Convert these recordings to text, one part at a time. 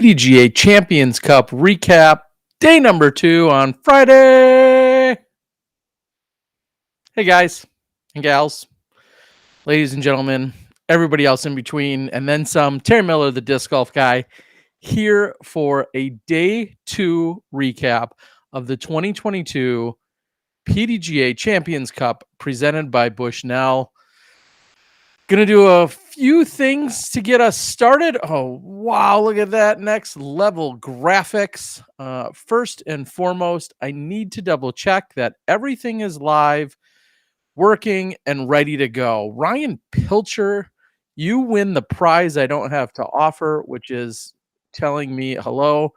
PDGA Champions Cup recap, day number 2 on Friday. Hey guys and gals, ladies and gentlemen, everybody else in between, and then some. Terry Miller, the disc golf guy, here for a day 2 recap of the 2022 PDGA Champions Cup presented by Bushnell. Gonna do a few things to get us started. Oh, wow, look at that next level graphics. First and foremost, I need to double check that everything is live, working, and ready to go. Ryan Pilcher, you win the prize I don't have to offer, which is telling me hello.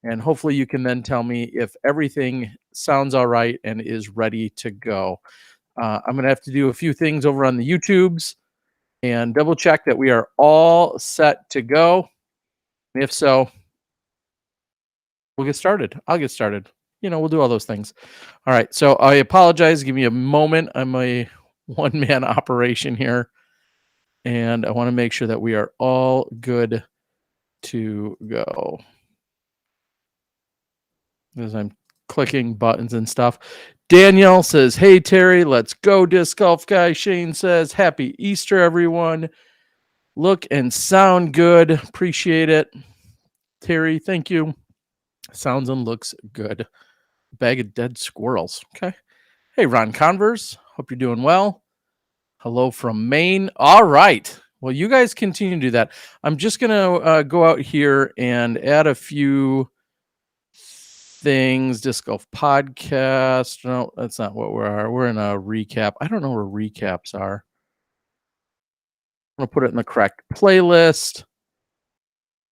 And hopefully you can then tell me if everything sounds all right and is ready to go. I'm going to have to do a few things over on the YouTubes and double check that we are all set to go. If so, we'll get started. I'll get started. We'll do all those things. All right. So I apologize. Give me a moment. I'm a one-man operation here. And I want to make sure that we are all good to go. As I'm clicking buttons and stuff. Danielle says, hey, Terry, let's go, disc golf guy. Shane says, happy Easter, everyone. Look and sound good. Appreciate it. Terry, thank you. Sounds and looks good. Bag of dead squirrels. Okay. Hey, Ron Converse. Hope you're doing well. Hello from Maine. All right. Well, you guys continue to do that. I'm just going to go out here and add a few things. Disc golf podcast. No, that's not what we are. We're in a recap. I don't know where recaps are. I'm gonna put it in the correct playlist.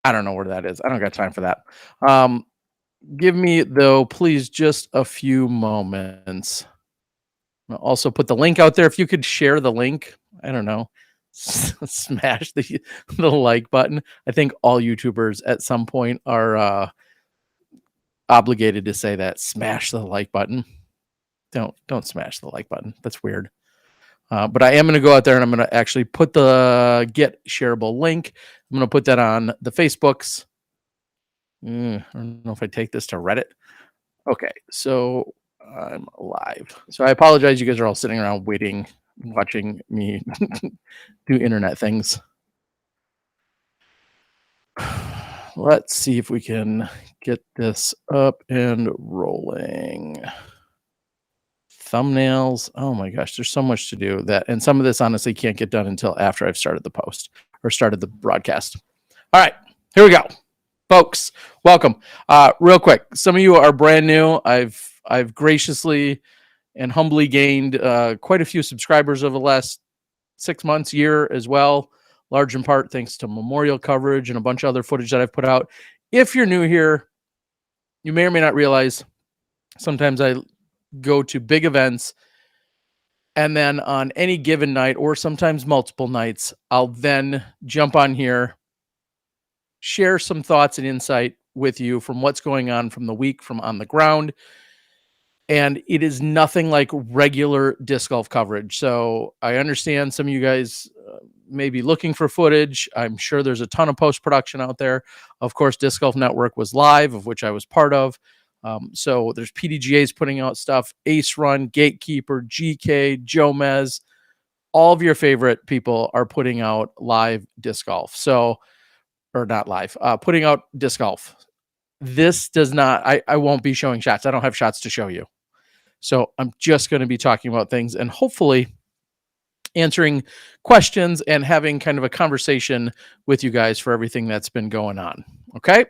I don't know where that is. I don't got time for that. Give me, though, please, just a few moments. I'll also put the link out there. If you could share the link, I don't know, smash the like button. I think all YouTubers at some point are obligated to say that. Smash the like button. Don't smash the like button. That's weird. But I am going to go out there and I'm going to actually put the get shareable link. I'm going to put that on the Facebooks. I don't know if I take this to Reddit. Okay, so I'm live. So I apologize. You guys are all sitting around waiting, watching me do internet things. Let's see if we can get this up and rolling. Thumbnails. Oh my gosh, there's so much to do that. And some of this honestly can't get done until after I've started the post or started the broadcast. All right, here we go. Folks, welcome. Real quick, some of you are brand new. I've graciously and humbly gained quite a few subscribers over the last 6 months, year as well. Large in part thanks to memorial coverage and a bunch of other footage that I've put out. If you're new here, you may or may not realize sometimes I go to big events and then on any given night or sometimes multiple nights, I'll then jump on here, share some thoughts and insight with you from what's going on from the week from on the ground. And it is nothing like regular disc golf coverage. So I understand some of you guys may be looking for footage. I'm sure there's a ton of post-production out there. Of course, Disc Golf Network was live, of which I was part of. So there's PDGAs putting out stuff, Ace Run, Gatekeeper, GK, Joe Mez. All of your favorite people are putting out live disc golf. So, or not live, putting out disc golf. This does not, I won't be showing shots. I don't have shots to show you. So I'm just going to be talking about things and hopefully answering questions and having kind of a conversation with you guys for everything that's been going on. Okay.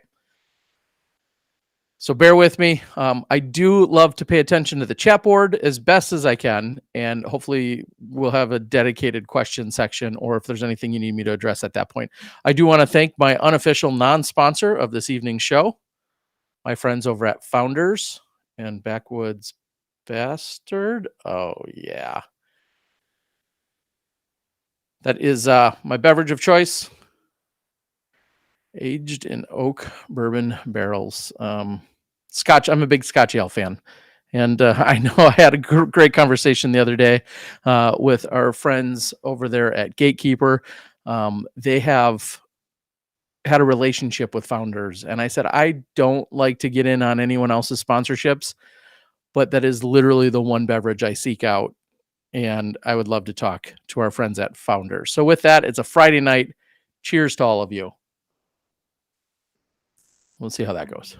So bear with me. I do love to pay attention to the chat board as best as I can. And hopefully we'll have a dedicated question section, or if there's anything you need me to address at that point. I do want to thank my unofficial non-sponsor of this evening's show, my friends over at Founders and Backwoods Bastard. Oh, yeah. That is my beverage of choice. Aged in oak bourbon barrels. Scotch. I'm a big Scotch Ale fan. And I know I had a great conversation the other day with our friends over there at Gatekeeper. They have had a relationship with Founders, and I said, I don't like to get in on anyone else's sponsorships, but that is literally the one beverage I seek out. And I would love to talk to our friends at Founders. So with that, it's a Friday night. Cheers to all of you. We'll see how that goes.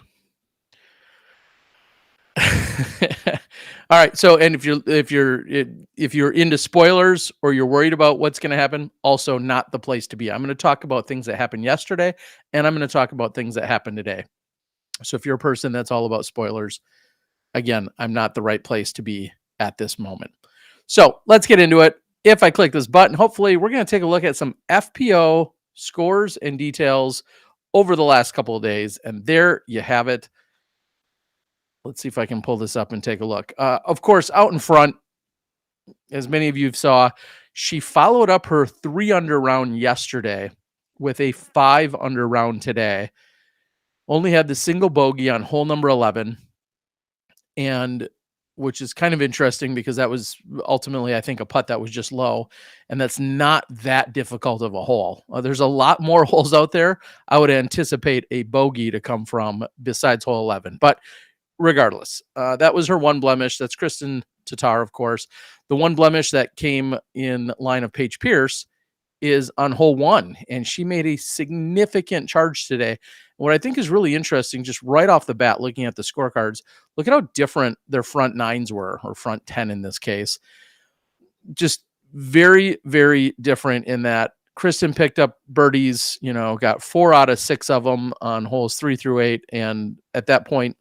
All right. So, and if you're into spoilers or you're worried about what's going to happen, also not the place to be. I'm going to talk about things that happened yesterday, and I'm going to talk about things that happened today. So if you're a person that's all about spoilers, again, I'm not the right place to be at this moment. So let's get into it. If I click this button, hopefully we're going to take a look at some FPO scores and details over the last couple of days. And there you have it. Let's see if I can pull this up and take a look. Of course, out in front, as many of you saw, she followed up her 3-under round yesterday with a 5-under round today. Only had the single bogey on hole number 11, and which is kind of interesting because that was ultimately, I think, a putt that was just low, and that's not that difficult of a hole. There's a lot more holes out there. I would anticipate a bogey to come from besides hole 11, but regardless, that was her one blemish. That's Kristen Tatar, of course. The one blemish that came in line of Paige Pierce is on hole 1, and she made a significant charge today. What I think is really interesting, just right off the bat, looking at the scorecards, look at how different their front 9s were, or front 10 in this case. Just very, very different in that Kristen picked up birdies, got 4 out of 6 of them on holes 3 through 8. And at that point,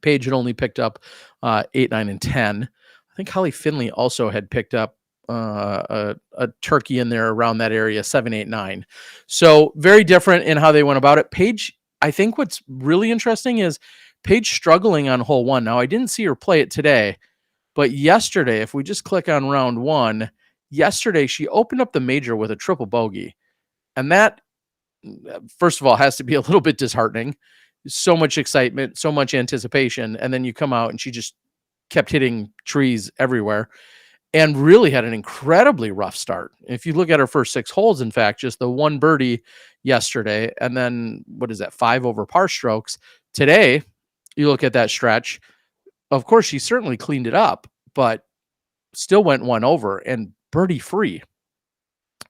Paige had only picked up 8, 9, and 10. I think Holly Finley also had picked up a turkey in there around that area, 7, 8, 9. So very different in how they went about it. Paige, I think what's really interesting is Paige struggling on hole 1. Now, I didn't see her play it today, but yesterday, if we just click on round 1, yesterday she opened up the major with a triple bogey. And that, first of all, has to be a little bit disheartening. So much excitement, so much anticipation. And then you come out and she just kept hitting trees everywhere and really had an incredibly rough start. If you look at her first 6 holes, in fact, just the one birdie yesterday, and then what is that, 5 over par strokes. Today, you look at that stretch, of course, she certainly cleaned it up, but still went 1 over and birdie free.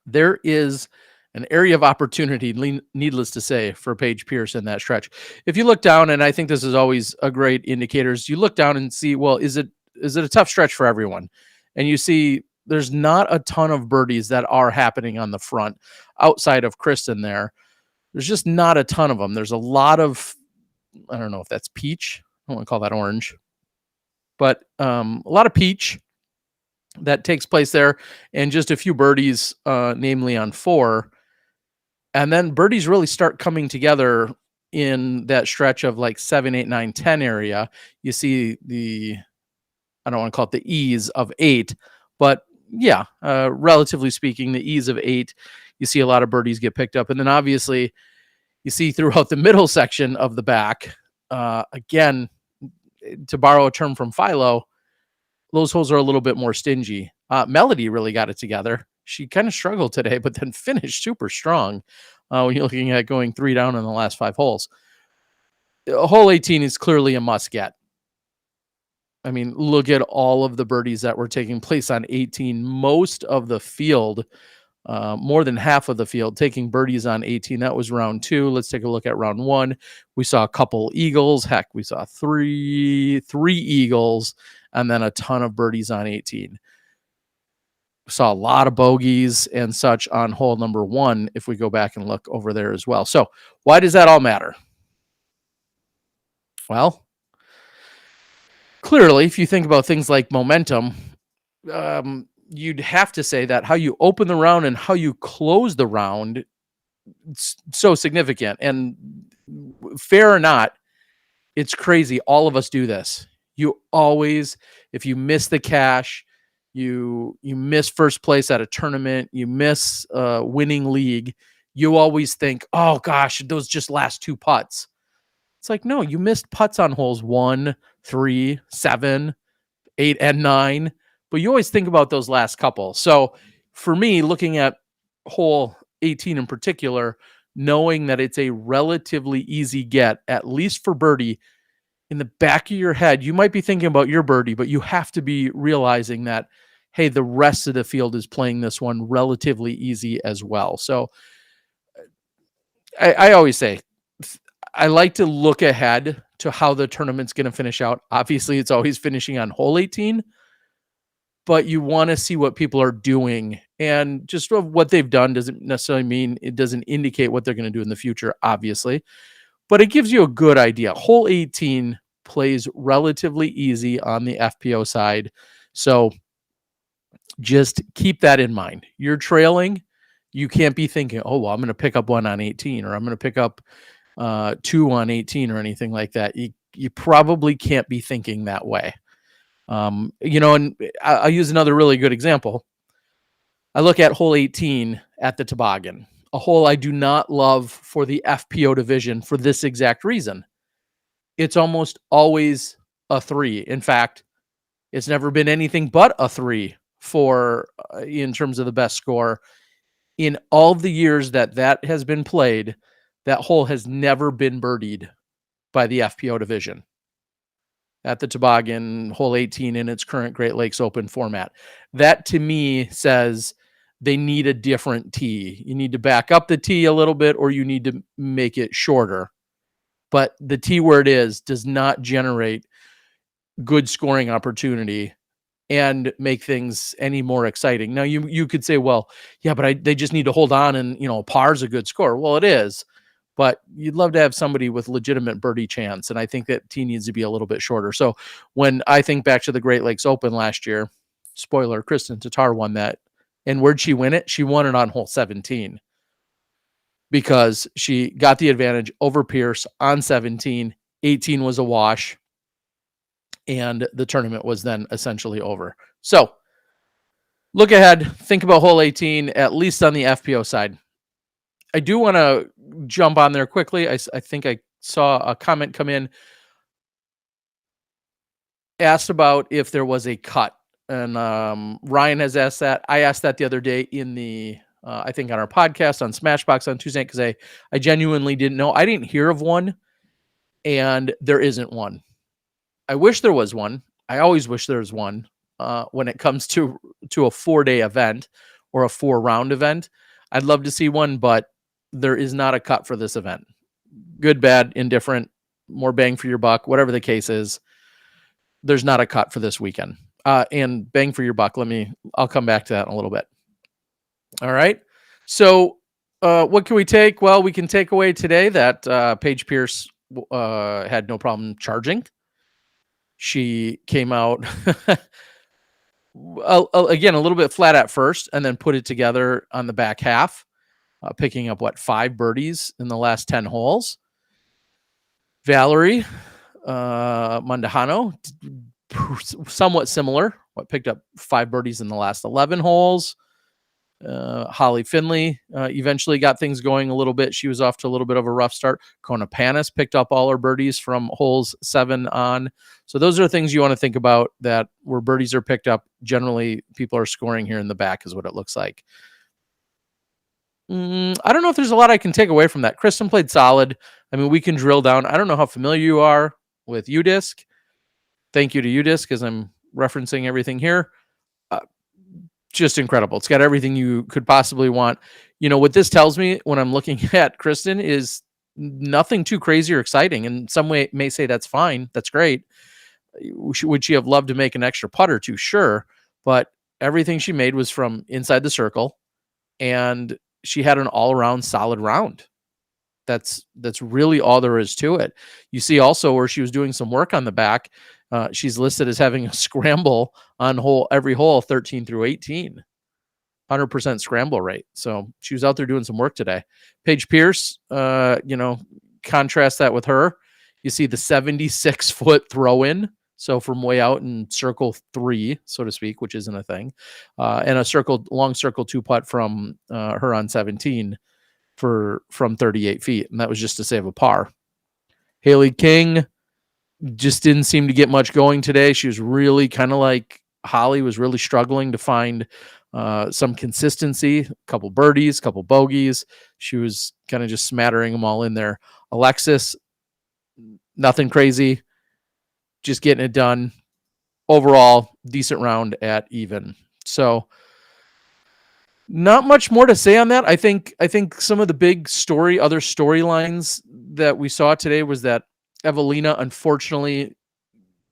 There is an area of opportunity, needless to say, for Paige Pierce in that stretch. If you look down, and I think this is always a great indicator, is you look down and see, well, is it a tough stretch for everyone? And you see there's not a ton of birdies that are happening on the front outside of Kristen there. There's just not a ton of them. There's a lot of, I don't know if that's peach. I don't want to call that orange. But a lot of peach that takes place there, and just a few birdies, namely on 4. And then birdies really start coming together in that stretch of like 7, 8, 9, 10 area. You see I don't want to call it the ease of 8, but yeah, relatively speaking, the ease of 8, you see a lot of birdies get picked up. And then obviously you see throughout the middle section of the back, again, to borrow a term from Philo, those holes are a little bit more stingy. Melody really got it together. She kind of struggled today, but then finished super strong when you're looking at going 3 down in the last 5 holes. Hole 18 is clearly a must get. I mean, look at all of the birdies that were taking place on 18. Most of the field, more than half of the field, taking birdies on 18. That was round 2. Let's take a look at round 1. We saw a couple eagles. Heck, we saw three eagles, and then a ton of birdies on 18. We saw a lot of bogeys and such on hole number 1, if we go back and look over there as well. So why does that all matter? Well, clearly, if you think about things like momentum, you'd have to say that how you open the round and how you close the round, it's so significant. And fair or not, it's crazy. All of us do this. You always, if you miss the cash, you miss first place at a tournament, you miss a winning league, you always think, oh gosh, those just last 2 putts. It's like, no, you missed putts on holes 1, 3, 7, 8, and 9, but you always think about those last couple. So for me, looking at hole 18 in particular, knowing that it's a relatively easy get, at least for birdie. In the back of your head, you might be thinking about your birdie, but you have to be realizing that, hey, the rest of the field is playing this one relatively easy as well. So I always say, I like to look ahead to how the tournament's going to finish out. Obviously, it's always finishing on hole 18, but you want to see what people are doing. And just what they've done doesn't necessarily mean, it doesn't indicate what they're going to do in the future, obviously. But it gives you a good idea. Hole 18 plays relatively easy on the FPO side. So just keep that in mind. You're trailing. You can't be thinking, oh, well, I'm going to pick up one on 18, or I'm going to pick up 2 on 18 or anything like that. You probably can't be thinking that way. And I'll use another really good example. I look at hole 18 at the Toboggan, a hole I do not love for the FPO division for this exact reason. It's almost always a 3. In fact, it's never been anything but a 3 for in terms of the best score. In all the years that has been played, that hole has never been birdied by the FPO division at the Toboggan, hole 18 in its current Great Lakes Open format. That to me says they need a different tee. You need to back up the tee a little bit, or you need to make it shorter. But the tee where it is does not generate good scoring opportunity and make things any more exciting. Now you could say, well, yeah, but they just need to hold on, and par's a good score. Well, it is, but you'd love to have somebody with legitimate birdie chance, and I think that tee needs to be a little bit shorter. So when I think back to the Great Lakes Open last year, spoiler, Kristen Tatar won that. And where'd she win it? She won it on hole 17 because she got the advantage over Pierce on 17. 18 was a wash, and the tournament was then essentially over. So look ahead, think about hole 18, at least on the FPO side. I do want to jump on there quickly. I think I saw a comment come in, asked about if there was a cut. And Ryan has asked that. I asked that the other day in the, I think on our podcast on Smashbox on Tuesday, because I genuinely didn't know. I didn't hear of one, and there isn't one. I wish there was one. I always wish there was one when it comes to a 4-day event or a 4-round event. I'd love to see one, but there is not a cut for this event. Good, bad, indifferent, more bang for your buck, whatever the case is. There's not a cut for this weekend. And bang for your buck. I'll come back to that in a little bit. All right. So what can we take? Well, we can take away today that Paige Pierce had no problem charging. She came out again, a little bit flat at first, and then put it together on the back half, picking up 5 birdies in the last 10 holes. Valerie Mondahano, somewhat similar, picked up 5 birdies in the last 11 holes. Holly Finley eventually got things going a little bit. She was off to a little bit of a rough start. Kona Panis picked up all her birdies from holes 7 on. So those are things you want to think about, that where birdies are picked up. Generally, people are scoring here in the back is what it looks like. I don't know if there's a lot I can take away from that. Kristen played solid. I mean, we can drill down. I don't know how familiar you are with UDisc. Thank you to UDisc, because I'm referencing everything here. Just incredible. It's got everything you could possibly want. What this tells me when I'm looking at Kristen is nothing too crazy or exciting. In some way, it may say that's fine. That's great. Would she have loved to make an extra putt or two? Sure. But everything she made was from inside the circle, and she had an all-around solid round. That's really all there is to it. You see also where she was doing some work on the back. She's listed as having a scramble on every hole 13 through 18, 100% scramble rate. So she was out there doing some work today. Paige Pierce, contrast that with her. You see the 76-foot throw in. So from way out in circle 3, so to speak, which isn't a thing, and a long circle 2 putt from her on 17 from 38 feet. And that was just to save a par. Haley King just didn't seem to get much going today. She was really kind of like Holly, was really struggling to find some consistency, a couple birdies, a couple bogeys. She was kind of just smattering them all in there. Alexis, nothing crazy, just getting it done. Overall, decent round at even. So not much more to say on that. I think some of the big other storylines that we saw today was that Evelina, unfortunately,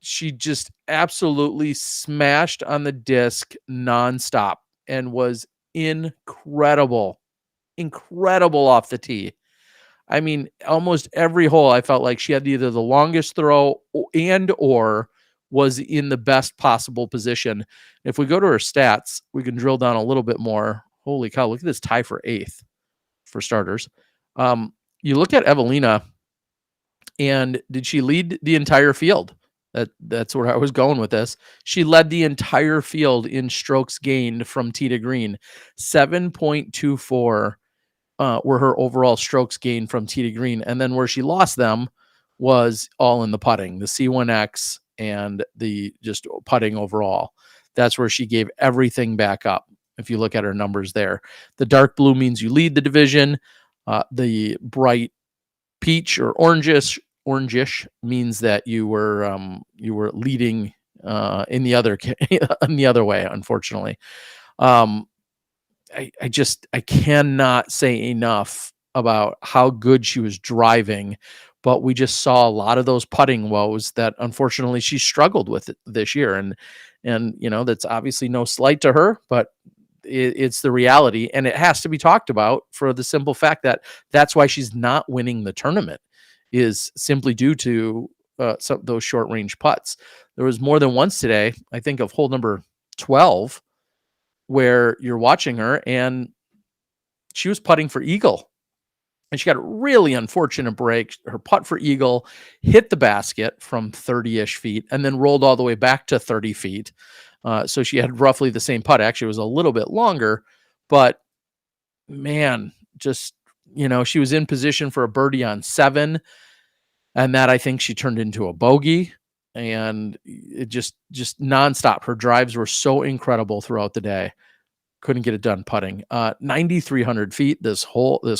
she just absolutely smashed on the disc nonstop and was incredible off the tee. I mean, almost every hole I felt like she had either the longest throw or was in the best possible position. If we go to her stats, we can drill down a little bit more. Holy cow, look at this tie for 8th for starters. You look at Evelina, and did she lead the entire field? That's where I was going with this. She led the entire field in strokes gained from tee to green. 7.24 were her overall strokes gained from tee to green. And then where she lost them was all in the putting, the C1X and the just putting overall. That's where she gave everything back up. If you look at her numbers there, the dark blue means you lead the division. The bright peach or orangish means that you were leading in the other way. Unfortunately, I cannot say enough about how good she was driving, but we just saw a lot of those putting woes that unfortunately she struggled with this year, and that's obviously no slight to her, but it's the reality, and it has to be talked about for the simple fact that that's why she's not winning the tournament, is simply due to some those short range putts. There was more than once today, I think of hole number 12, where you're watching her and she was putting for eagle, and she got a really unfortunate break. Her putt for eagle hit the basket from 30-ish feet and then rolled all the way back to 30 feet. So she had roughly the same putt. Actually, it was a little bit longer, but man, just, she was in position for a birdie on 7, and that I think she turned into a bogey, and it just nonstop. Her drives were so incredible throughout the day. Couldn't get it done putting. 9,300 feet this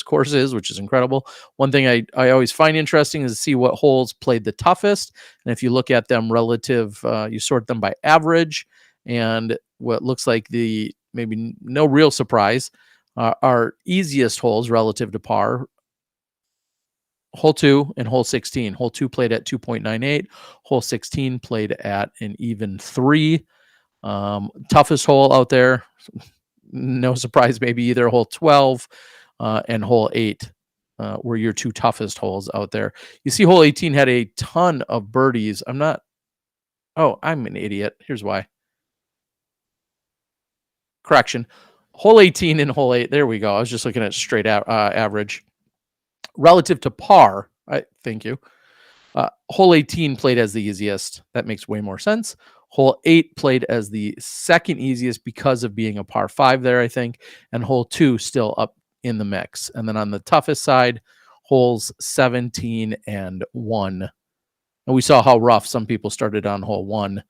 course is, which is incredible. One thing I always find interesting is to see what holes played the toughest. And if you look at them relative, you sort them by average, and what looks like maybe no real surprise, our easiest holes relative to par, hole 2 and hole 16. Hole 2 played at 2.98. Hole 16 played at an even 3. Toughest hole out there, no surprise, maybe either hole 12 and hole 8 were your two toughest holes out there. You see hole 18 had a ton of birdies. I'm an idiot. Here's why. Correction. Hole 18 and hole 8. There we go. I was just looking at straight average. Relative to par, thank you. Hole 18 played as the easiest. That makes way more sense. Hole 8 played as the second easiest because of being a par 5 there, I think. And hole 2 still up in the mix. And then on the toughest side, holes 17 and 1. And we saw how rough some people started on hole 1.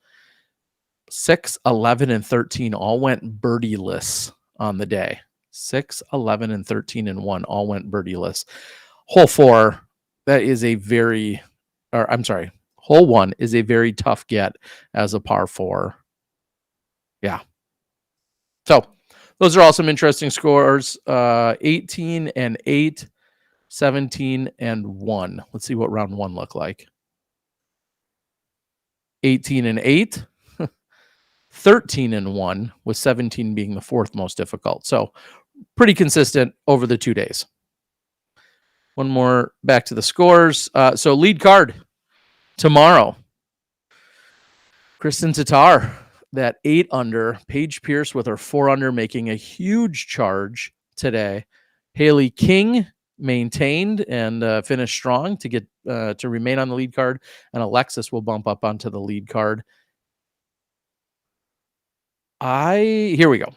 6, 11, and 13 all went birdieless on the day. 6, 11, and 13 and 1 all went birdieless. Hole 4, hole 1 is a very tough get as a par 4. Yeah. So those are all some interesting scores. 18 and 8, 17 and 1. Let's see what round 1 looked like. 18 and 8, 13 and 1, with 17 being the 4th most difficult. So pretty consistent over the 2 days. One more back to the scores. So lead card tomorrow. Kristen Tatar, that 8 under. Paige Pierce with her 4 under, making a huge charge today. Haley King maintained and finished strong to get to remain on the lead card, and Alexis will bump up onto the lead card. Here we go.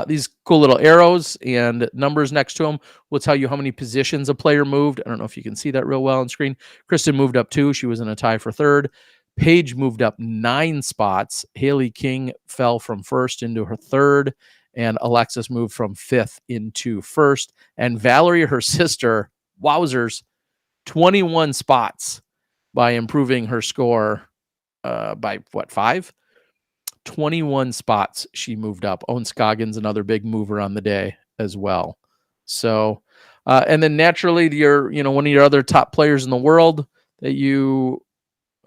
These cool little arrows and numbers next to them will tell you how many positions a player moved. I don't know if you can see that real well on screen. Kristen moved up 2. She was in a tie for 3rd. Paige moved up 9 spots. Haley King fell from 1st into her 3rd. and Alexis moved from 5th into 1st. And Valerie, her sister, wowzers, 21 spots by improving her score by 5? 21 spots she moved up. Owen Scoggins, another big mover on the day as well. So, and then naturally, one of your other top players in the world that you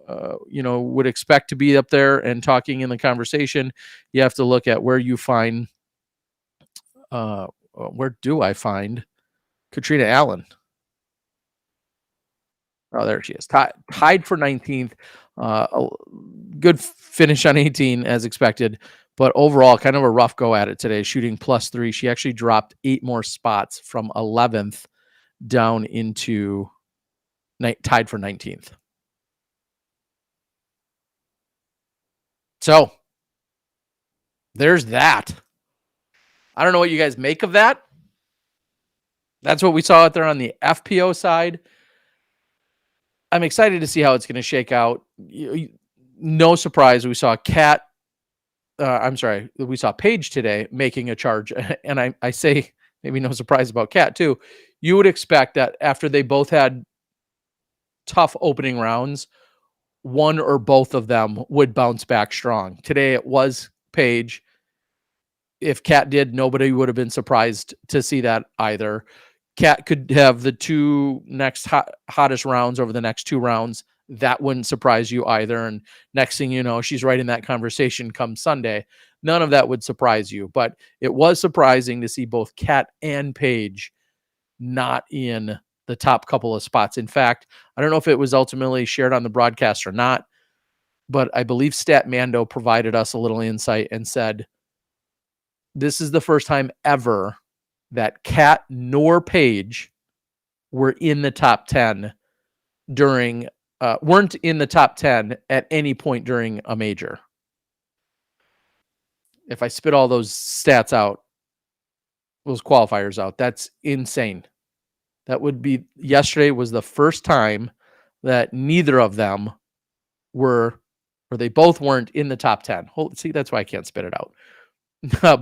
would expect to be up there and talking in the conversation, you have to look at where you find, where do I find Katrina Allen? Oh, there she is. Tied for 19th. A good finish on 18 as expected, but overall kind of a rough go at it today, shooting +3. She actually dropped 8 more spots from 11th down into tied for 19th. So there's that. I don't know what you guys make of that. That's what we saw out there on the FPO side. I'm excited to see how it's going to shake out. No surprise, we saw we saw Paige today making a charge. And I say maybe no surprise about Kat too. You would expect that after they both had tough opening rounds, one or both of them would bounce back strong. Today it was Paige. If Kat did, nobody would have been surprised to see that either. Kat could have the 2 next hottest rounds over the next 2 rounds. That wouldn't surprise you either. And next thing you know, she's right in that conversation come Sunday. None of that would surprise you. But it was surprising to see both Kat and Paige not in the top couple of spots. In fact, I don't know if it was ultimately shared on the broadcast or not, but I believe Stat Mando provided us a little insight and said, this is the first time ever that Kat nor Paige were in the top 10 weren't in the top 10 at any point during a major. If I spit all those stats out, those qualifiers out, that's insane. That would be, yesterday was the first time that neither of them were, or they both weren't in the top 10. See, that's why I can't spit it out.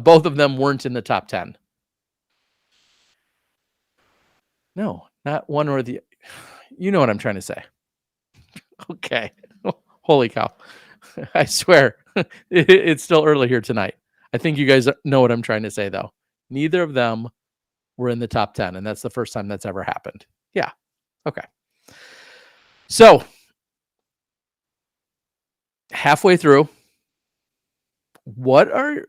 Both of them weren't in the top 10. No, not one or the, you know what I'm trying to say. Okay. Holy cow. I swear it's still early here tonight. I think you guys know what I'm trying to say though. Neither of them were in the top 10, and that's the first time that's ever happened. Yeah. Okay. So halfway through, what are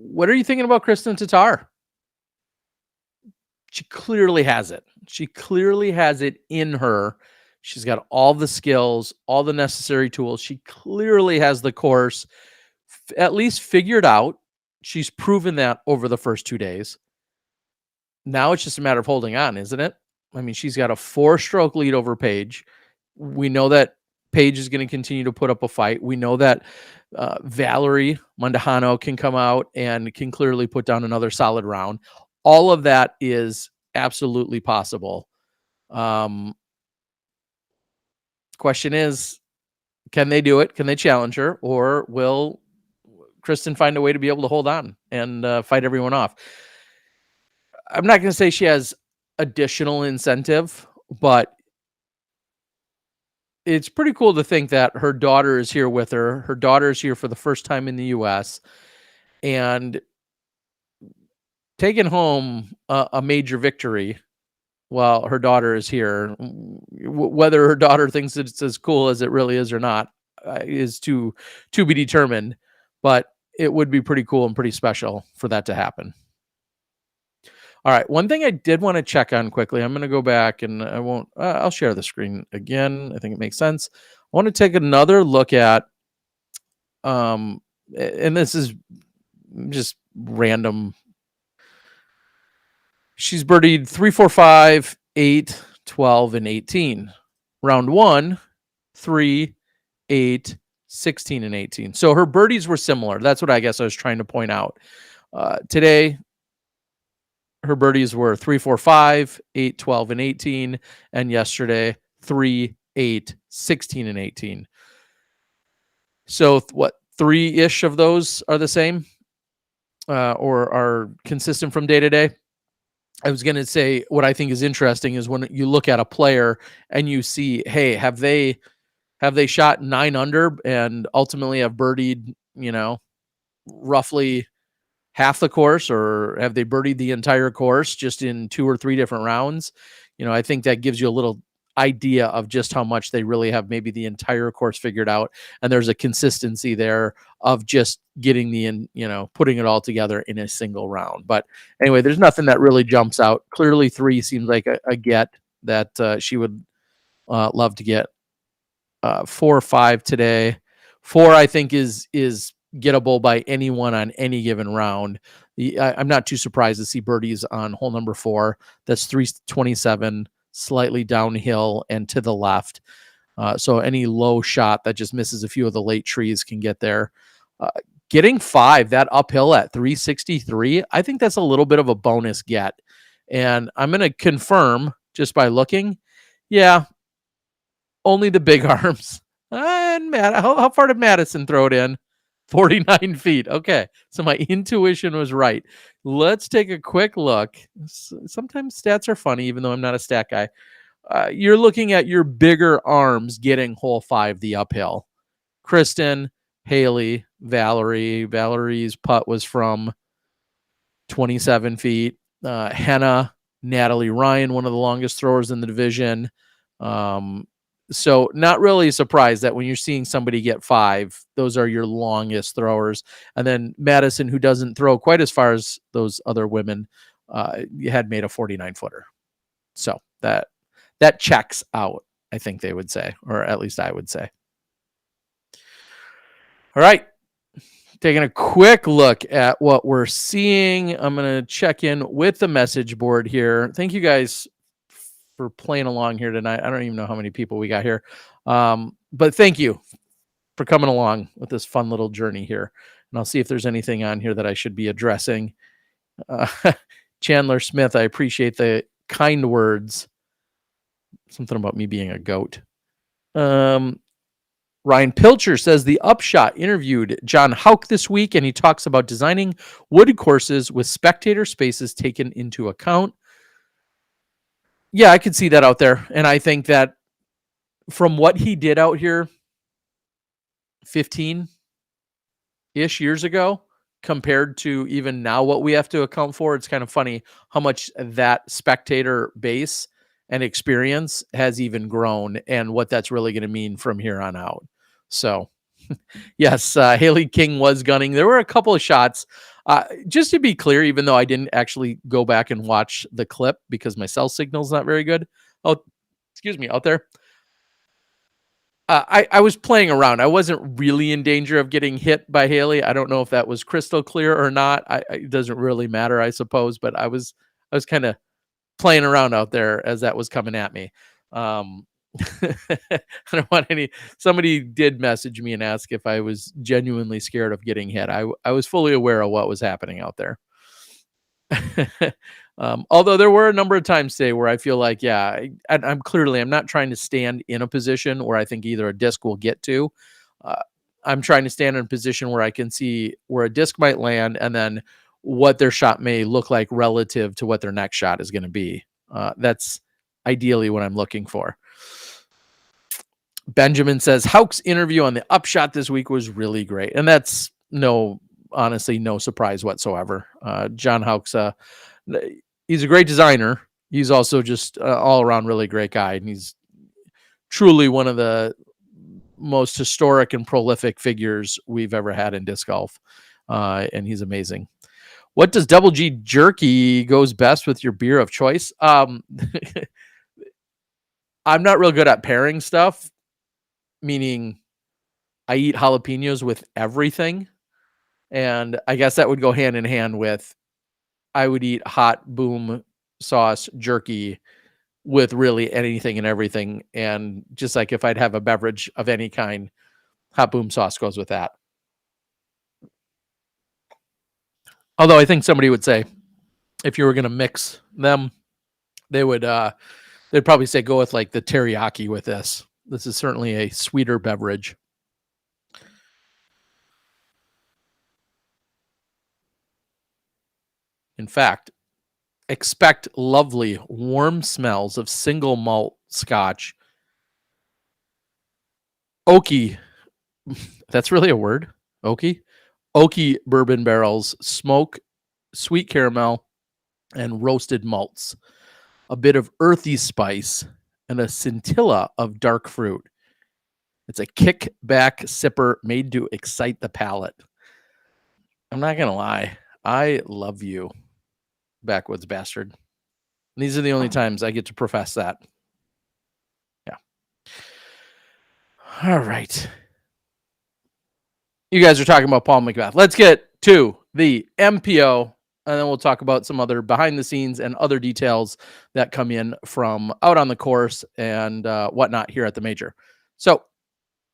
you thinking about Kristen Tatar? She clearly has it. She clearly has it in her. She's got all the skills, all the necessary tools. She clearly has the course at least figured out. She's proven that over the first 2 days. Now it's just a matter of holding on, isn't it? I mean, she's got a 4-stroke lead over Paige. We know that Paige is going to continue to put up a fight. We know that Valerie Mondahano can come out and can clearly put down another solid round. All of that is absolutely possible. Question is, can they do it? Can they challenge her? Or will Kristen find a way to be able to hold on and fight everyone off? I'm not going to say she has additional incentive, but it's pretty cool to think that her daughter is here with her. Her daughter is here for the first time in the U.S. and taking home a major victory while her daughter is here. Whether her daughter thinks it's as cool as it really is or not is to be determined, but it would be pretty cool and pretty special for that to happen. All right. One thing I did want to check on quickly, I'm going to go back and I'll share the screen again. I think it makes sense. I want to take another look at, and this is just random. She's birdied 3, 4, 5, 8, 12, and 18. Round 1, 3, 8, 16, and 18. So her birdies were similar. That's what I guess I was trying to point out. Today, her birdies were 3, 4, 5, 8, 12, and 18. And yesterday, 3, 8, 16, and 18. So what, 3-ish of those are the same? or are consistent from day to day. I was going to say what I think is interesting is when you look at a player and you see, hey, have they shot 9 under and ultimately have birdied, roughly half the course, or have they birdied the entire course just in 2 or 3 different rounds? I think that gives you a little idea of just how much they really have maybe the entire course figured out. And there's a consistency there of just getting putting it all together in a single round. But anyway, there's nothing that really jumps out. Clearly 3 seems like a get that she would love to get. 4 or 5 today. 4, I think, is gettable by anyone on any given round. I'm not too surprised to see birdies on hole number 4. That's 327, slightly downhill and to the left. So any low shot that just misses a few of the late trees can get there. Getting 5, that uphill at 363, I think that's a little bit of a bonus get. And I'm going to confirm just by looking. Yeah, only the big arms. And how far did Madison throw it in? 49 feet. Okay, so my intuition was right. Let's take a quick look. Sometimes stats are funny, even though I'm not a stat guy. You're looking at your bigger arms getting hole 5, the uphill. Kristen, Haley, Valerie. Valerie's putt was from 27 feet. Henna, Natalie Ryan, one of the longest throwers in the division. So not really surprised that when you're seeing somebody get 5, those are your longest throwers. And then Madison, who doesn't throw quite as far as those other women, had made a 49-footer. So that checks out, I think they would say, or at least I would say. All right. Taking a quick look at what we're seeing. I'm going to check in with the message board here. Thank you guys for playing along here tonight. I don't even know how many people we got here. But thank you for coming along with this fun little journey here. And I'll see if there's anything on here that I should be addressing. Chandler Smith, I appreciate the kind words. Something about me being a goat. Ryan Pilcher says the Upshot interviewed John Houck this week, and he talks about designing wood courses with spectator spaces taken into account. Yeah, I could see that out there. And I think that from what he did out here 15-ish years ago compared to even now what we have to account for, it's kind of funny how much that spectator base and experience has even grown and what that's really going to mean from here on out. So, yes, Haley King was gunning. There were a couple of shots. Just to be clear, even though I didn't actually go back and watch the clip because my cell signal's not very good. Oh, excuse me, out there. I was playing around. I wasn't really in danger of getting hit by Haley. I don't know if that was crystal clear or not. It doesn't really matter, I suppose. But I was kind of playing around out there as that was coming at me. I don't want somebody did message me and ask if I was genuinely scared of getting hit. I was fully aware of what was happening out there. Although there were a number of times today where I feel like, I'm not trying to stand in a position where I think either a disc will get to. I'm trying to stand in a position where I can see where a disc might land and then what their shot may look like relative to what their next shot is going to be. That's ideally what I'm looking for. Benjamin says Houck's interview on the Upshot this week was really great. And that's honestly no surprise whatsoever. John Houck's he's a great designer. He's also just all around really great guy. And he's truly one of the most historic and prolific figures we've ever had in disc golf. And he's amazing. What does Double G jerky goes best with your beer of choice? I'm not real good at pairing stuff, meaning I eat jalapenos with everything. And I guess that would go hand in hand with I would eat hot boom sauce jerky with really anything and everything. And just like if I'd have a beverage of any kind, hot boom sauce goes with that. Although I think somebody would say if you were going to mix them, they'd probably say go with like the teriyaki with this. This is certainly a sweeter beverage. In fact, expect lovely, warm smells of single malt Scotch, oaky. That's really a word. Oaky, oaky bourbon barrels, smoke, sweet caramel, and roasted malts. A bit of earthy spice and a scintilla of dark fruit. It's a kick-back sipper made to excite the palate. I'm not going to lie. I love you, backwoods bastard. And these are the only times I get to profess that. Yeah. All right. You guys are talking about Paul McBeth. Let's get to the MPO, and then we'll talk about some other behind the scenes and other details that come in from out on the course and whatnot here at the major. So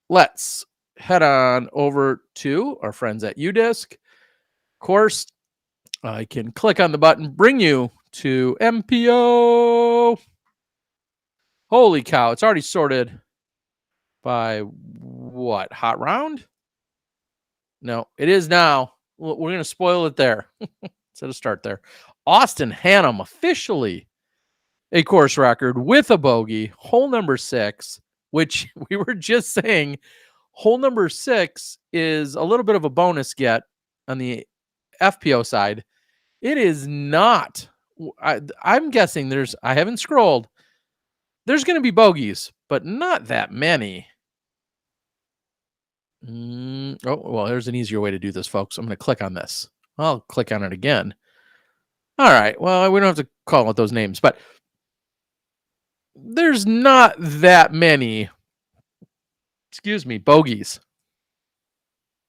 let's head on over to our friends at UDisc. Of course, I can click on the button, bring you to MPO. Holy cow, it's already sorted by what? Hot round? No, it is now. We're going to spoil it there. Instead of start there. Austin Hannum officially a course record with a bogey, hole number 6, which we were just saying hole number 6 is a little bit of a bonus get on the FPO side. It is not. I'm guessing I haven't scrolled. There's going to be bogeys, but not that many. Oh, well, there's an easier way to do this, folks. I'm going to click on this. I'll click on it again. All right. Well, we don't have to call out those names, but there's not that many, bogeys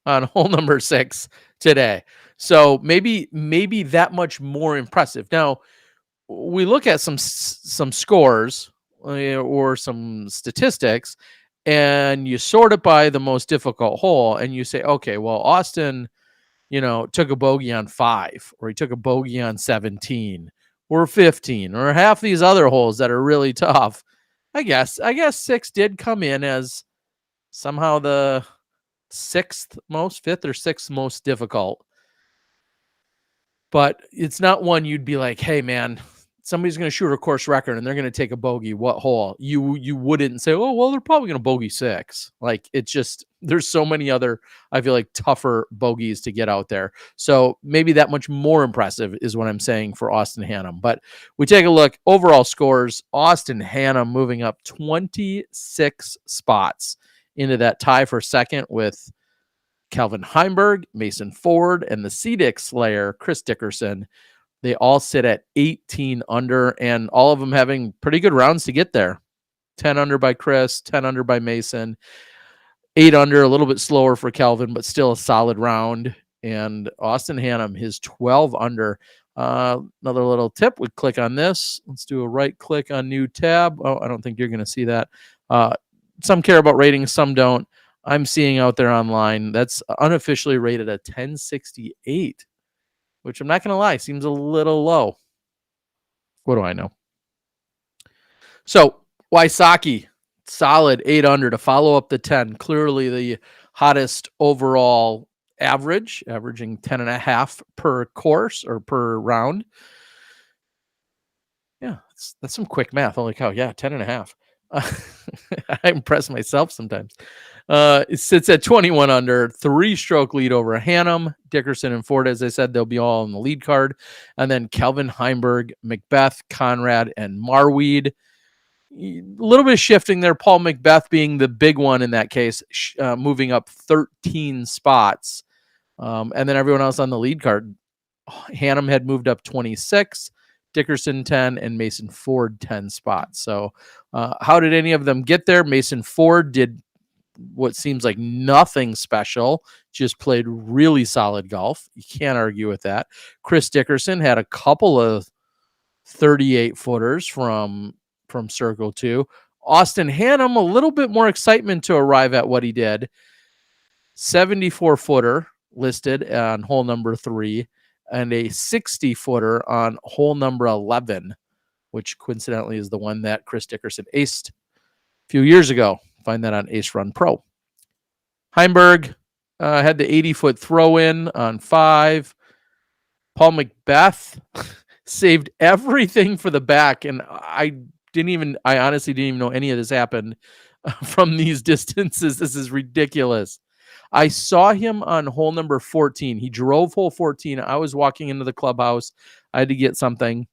on hole number 6 today. So maybe that much more impressive. Now, we look at some scores or some statistics, and you sort it by the most difficult hole, and you say, okay, well, Austin, took a bogey on 5, or he took a bogey on 17, or 15, or half these other holes that are really tough. I guess 6 did come in as somehow the 5th or 6th most difficult. But it's not one you'd be like, hey, man, somebody's going to shoot a course record and they're going to take a bogey. What hole? You wouldn't say, oh, well, they're probably going to bogey 6. Like, it's just, there's so many other, I feel like, tougher bogeys to get out there. So maybe that much more impressive is what I'm saying for Austin Hannum. But we take a look, overall scores, Austin Hannum moving up 26 spots into that tie for second with Calvin Heimberg, Mason Ford, and the CDIC Slayer, Chris Dickerson. They all sit at 18 under, and all of them having pretty good rounds to get there. 10 under by Chris, 10 under by Mason, 8 under, a little bit slower for Calvin, but still a solid round. And Austin Hannum, his 12 under. Another little tip, we click on this. Let's do a right click on new tab. Oh, I don't think you're going to see that. Some care about ratings, some don't. I'm seeing out there online that's unofficially rated a 1068, which I'm not going to lie, seems a little low. What do I know? So Wysocki, solid 8 under to follow up the 10. Clearly the hottest overall average, averaging 10.5 per course or per round. Yeah, that's some quick math. Holy cow. Yeah, 10.5. I impress myself sometimes. It sits at 21 under, 3-stroke lead over Hannum, Dickerson, and Ford. As I said, they'll be all on the lead card. And then Kelvin Heimberg, McBeth, Conrad, and Marweed. A little bit of shifting there. Paul McBeth being the big one in that case, moving up 13 spots. And then everyone else on the lead card. Hannum had moved up 26, Dickerson 10, and Mason Ford 10 spots. So how did any of them get there? Mason Ford did what seems like nothing special, just played really solid golf. You can't argue with that. Chris Dickerson had a couple of 38 footers from Circle 2. Austin Hannum, a little bit more excitement to arrive at what he did. 74 footer listed on hole number 3 and a 60 footer on hole number 11, which coincidentally is the one that Chris Dickerson aced a few years ago. Find that on Ace Run Pro. Heimberg had the 80-foot throw-in on 5. Paul Macbeth saved everything for the back, and I honestly didn't even know any of this happened from these distances. This is ridiculous. I saw him on hole number 14. He drove hole 14. I was walking into the clubhouse. I had to get something,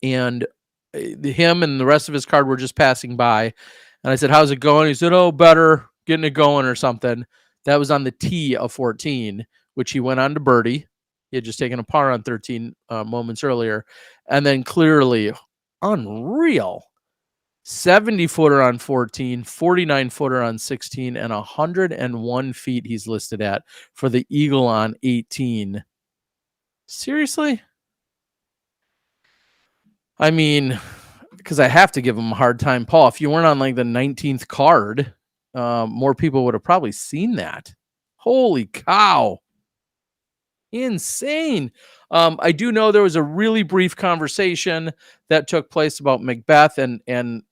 and him and the rest of his card were just passing by. And I said, "How's it going?" He said, "Oh, better, getting it going," or something. That was on the tee of 14, which he went on to birdie. He had just taken a par on 13 moments earlier. And then clearly, unreal. 70-footer on 14, 49-footer on 16, and 101 feet he's listed at for the eagle on 18. Seriously? I mean, because I have to give him a hard time. Paul, if you weren't on like the 19th card, more people would have probably seen that. Holy cow. Insane. I do know there was a really brief conversation that took place about Macbeth, and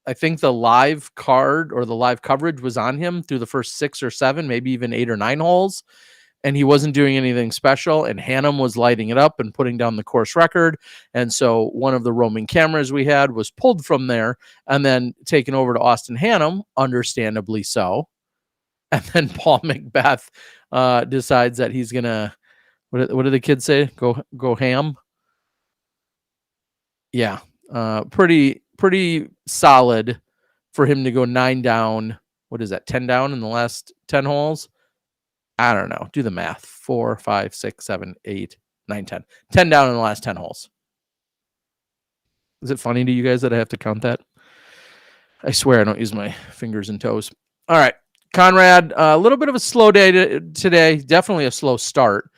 I think the live card or the live coverage was on him through the first 6 or 7, maybe even 8 or 9 holes, and he wasn't doing anything special, and Hannum was lighting it up and putting down the course record. And so one of the roaming cameras we had was pulled from there and then taken over to Austin Hannum, understandably so. And then Paul Macbeth decides that he's gonna, what do the kids say? Go ham. Yeah, pretty solid for him to go 9 down. What is that? 10 down in the last 10 holes. I don't know. Do the math. 4, 5, 6, 7, 8, 9, 10. 10 down in the last 10 holes. Is it funny to you guys that I have to count that? I swear I don't use my fingers and toes. All right. Conrad, a little bit of a slow day today. Definitely a slow start.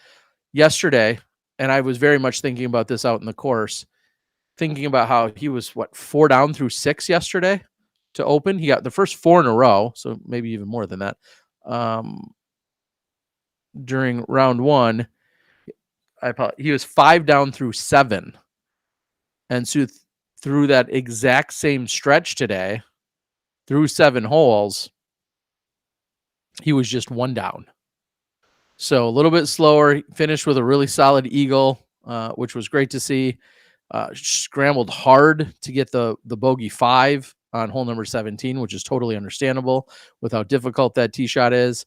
Yesterday, and I was very much thinking about this out in the course, thinking about how he was, 4 down through 6 yesterday to open. He got the first 4 in a row, so maybe even more than that. During round 1, he was 5 down through 7. And so through that exact same stretch today, through 7 holes, he was just 1 down. So a little bit slower. He finished with a really solid eagle, which was great to see. Scrambled hard to get the bogey 5 on hole number 17, which is totally understandable with how difficult that tee shot is.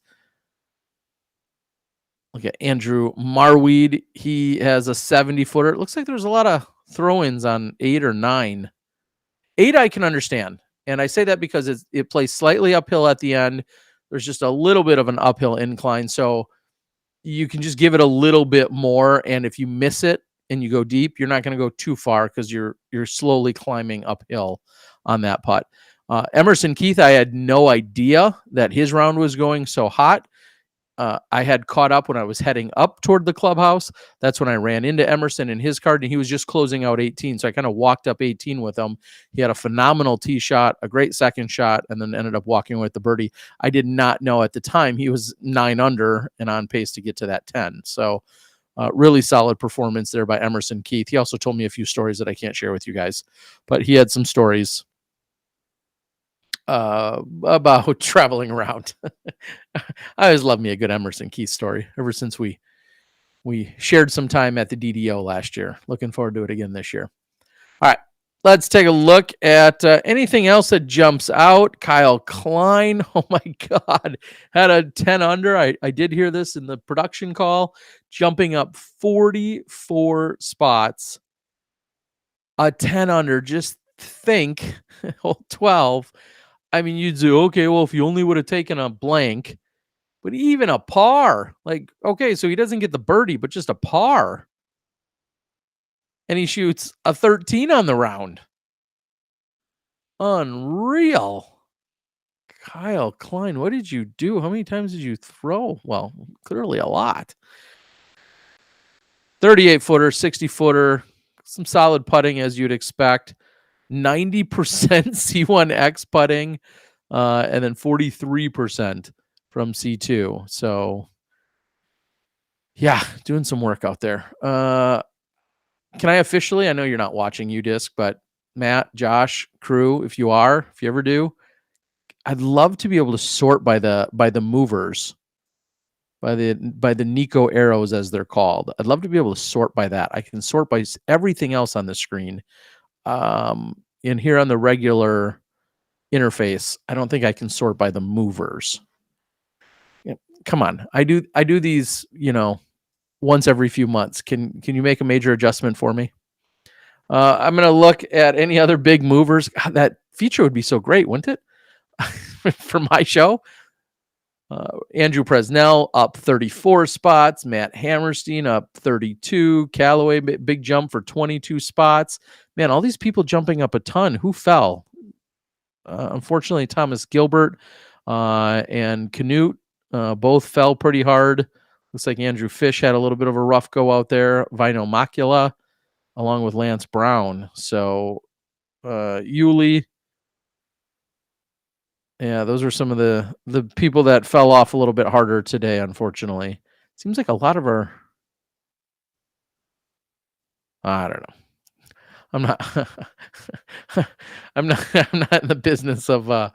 Look at Andrew Marweed. He has a 70-footer. It looks like there's a lot of throw-ins on 8 or 9. 8 I can understand. And I say that because it plays slightly uphill at the end. There's just a little bit of an uphill incline. So you can just give it a little bit more. And if you miss it and you go deep, you're not going to go too far because you're slowly climbing uphill on that putt. Emerson Keith, I had no idea that his round was going so hot. I had caught up when I was heading up toward the clubhouse. That's when I ran into Emerson in his card, and he was just closing out 18. So I kind of walked up 18 with him. He had a phenomenal tee shot, a great second shot, and then ended up walking with the birdie. I did not know at the time he was 9 under and on pace to get to that 10. So really solid performance there by Emerson Keith. He also told me a few stories that I can't share with you guys, but he had some stories about traveling around. I always love me a good Emerson Keith story ever since we shared some time at the DDO last year. Looking forward to it again this year. All right, let's take a look at anything else that jumps out. Kyle Klein, oh my God, had a 10 under. I did hear this in the production call, jumping up 44 spots. A 10 under, just think, 12. I mean, you'd say, okay, well, if you only would have taken a blank, but even a par, like, okay, so he doesn't get the birdie, but just a par. And he shoots a 13 on the round. Unreal. Kyle Klein, what did you do? How many times did you throw? Well, clearly a lot. 38-footer, 60-footer, some solid putting as you'd expect. 90% C1X putting, and then 43% from C2. So, yeah, doing some work out there. Can I officially, I know you're not watching UDisc, but Matt, Josh, crew, if you ever do, I'd love to be able to sort by the movers by the Nico arrows, as they're called. I'd love to be able to sort by that. I can sort by everything else on the screen. In here on the regular interface, I don't think I can sort by the movers. Yeah, come on. I do these, once every few months. Can you make a major adjustment for me? I'm going to look at any other big movers. God, that feature would be so great, wouldn't it? For my show. Andrew Presnell up 34 spots. Matt Hammerstein up 32. Callaway, big jump for 22 spots. Man, all these people jumping up a ton. Who fell? Unfortunately, Thomas Gilbert and Canute both fell pretty hard. Looks like Andrew Fish had a little bit of a rough go out there. Vino Macula, along with Lance Brown. So, Yuli. Yeah, those are some of the people that fell off a little bit harder today, unfortunately. Seems like a lot of our... I don't know. I'm not in the business of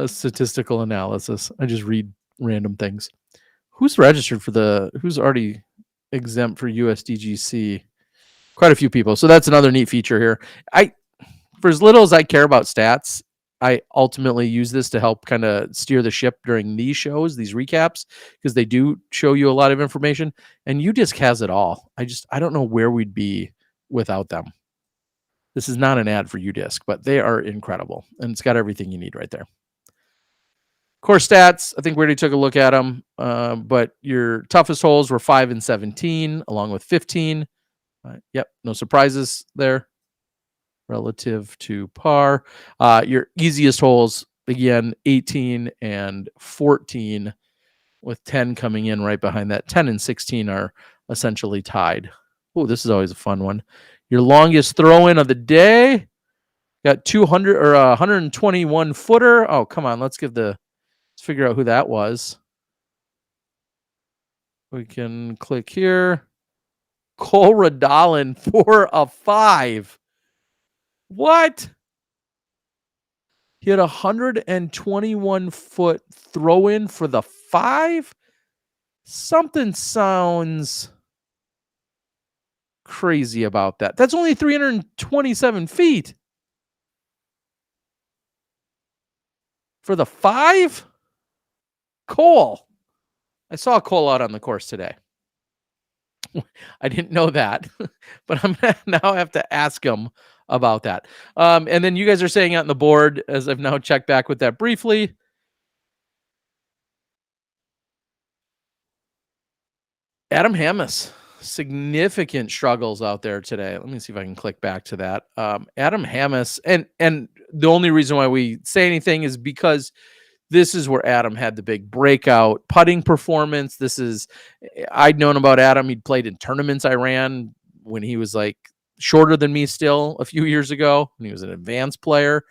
statistical analysis. I just read random things. Who's registered for who's already exempt for USDGC? Quite a few people. So that's another neat feature here. For as little as I care about stats, I ultimately use this to help kind of steer the ship during these shows, these recaps, because they do show you a lot of information, and UDisc has it all. I don't know where we'd be without them. This is not an ad for UDisc, but they are incredible, and it's got everything you need right there. Course stats, I think we already took a look at them, but your toughest holes were 5 and 17, along with 15. Yep, no surprises there relative to par. Your easiest holes, again, 18 and 14, with 10 coming in right behind that. 10 and 16 are essentially tied. Oh, this is always a fun one. Your longest throw-in of the day, got 200 or 121 footer. Oh, come on, let's figure out who that was. We can click here. Cole Radalin for a 5. What? He had a 121 foot throw in for the 5. Something sounds crazy about that. That's only 327 feet for the 5. Cole. I saw Cole out on the course today. I didn't know that, but I'm gonna now have to ask him about that. And then you guys are saying out on the board, as I've now checked back with that briefly. Adam Hamis, significant struggles out there today. Let me see if I can click back to that. Adam Hamis, and the only reason why we say anything is because this is where Adam had the big breakout putting performance. I'd known about Adam. He'd played in tournaments I ran when he was like shorter than me still a few years ago, when he was an advanced player,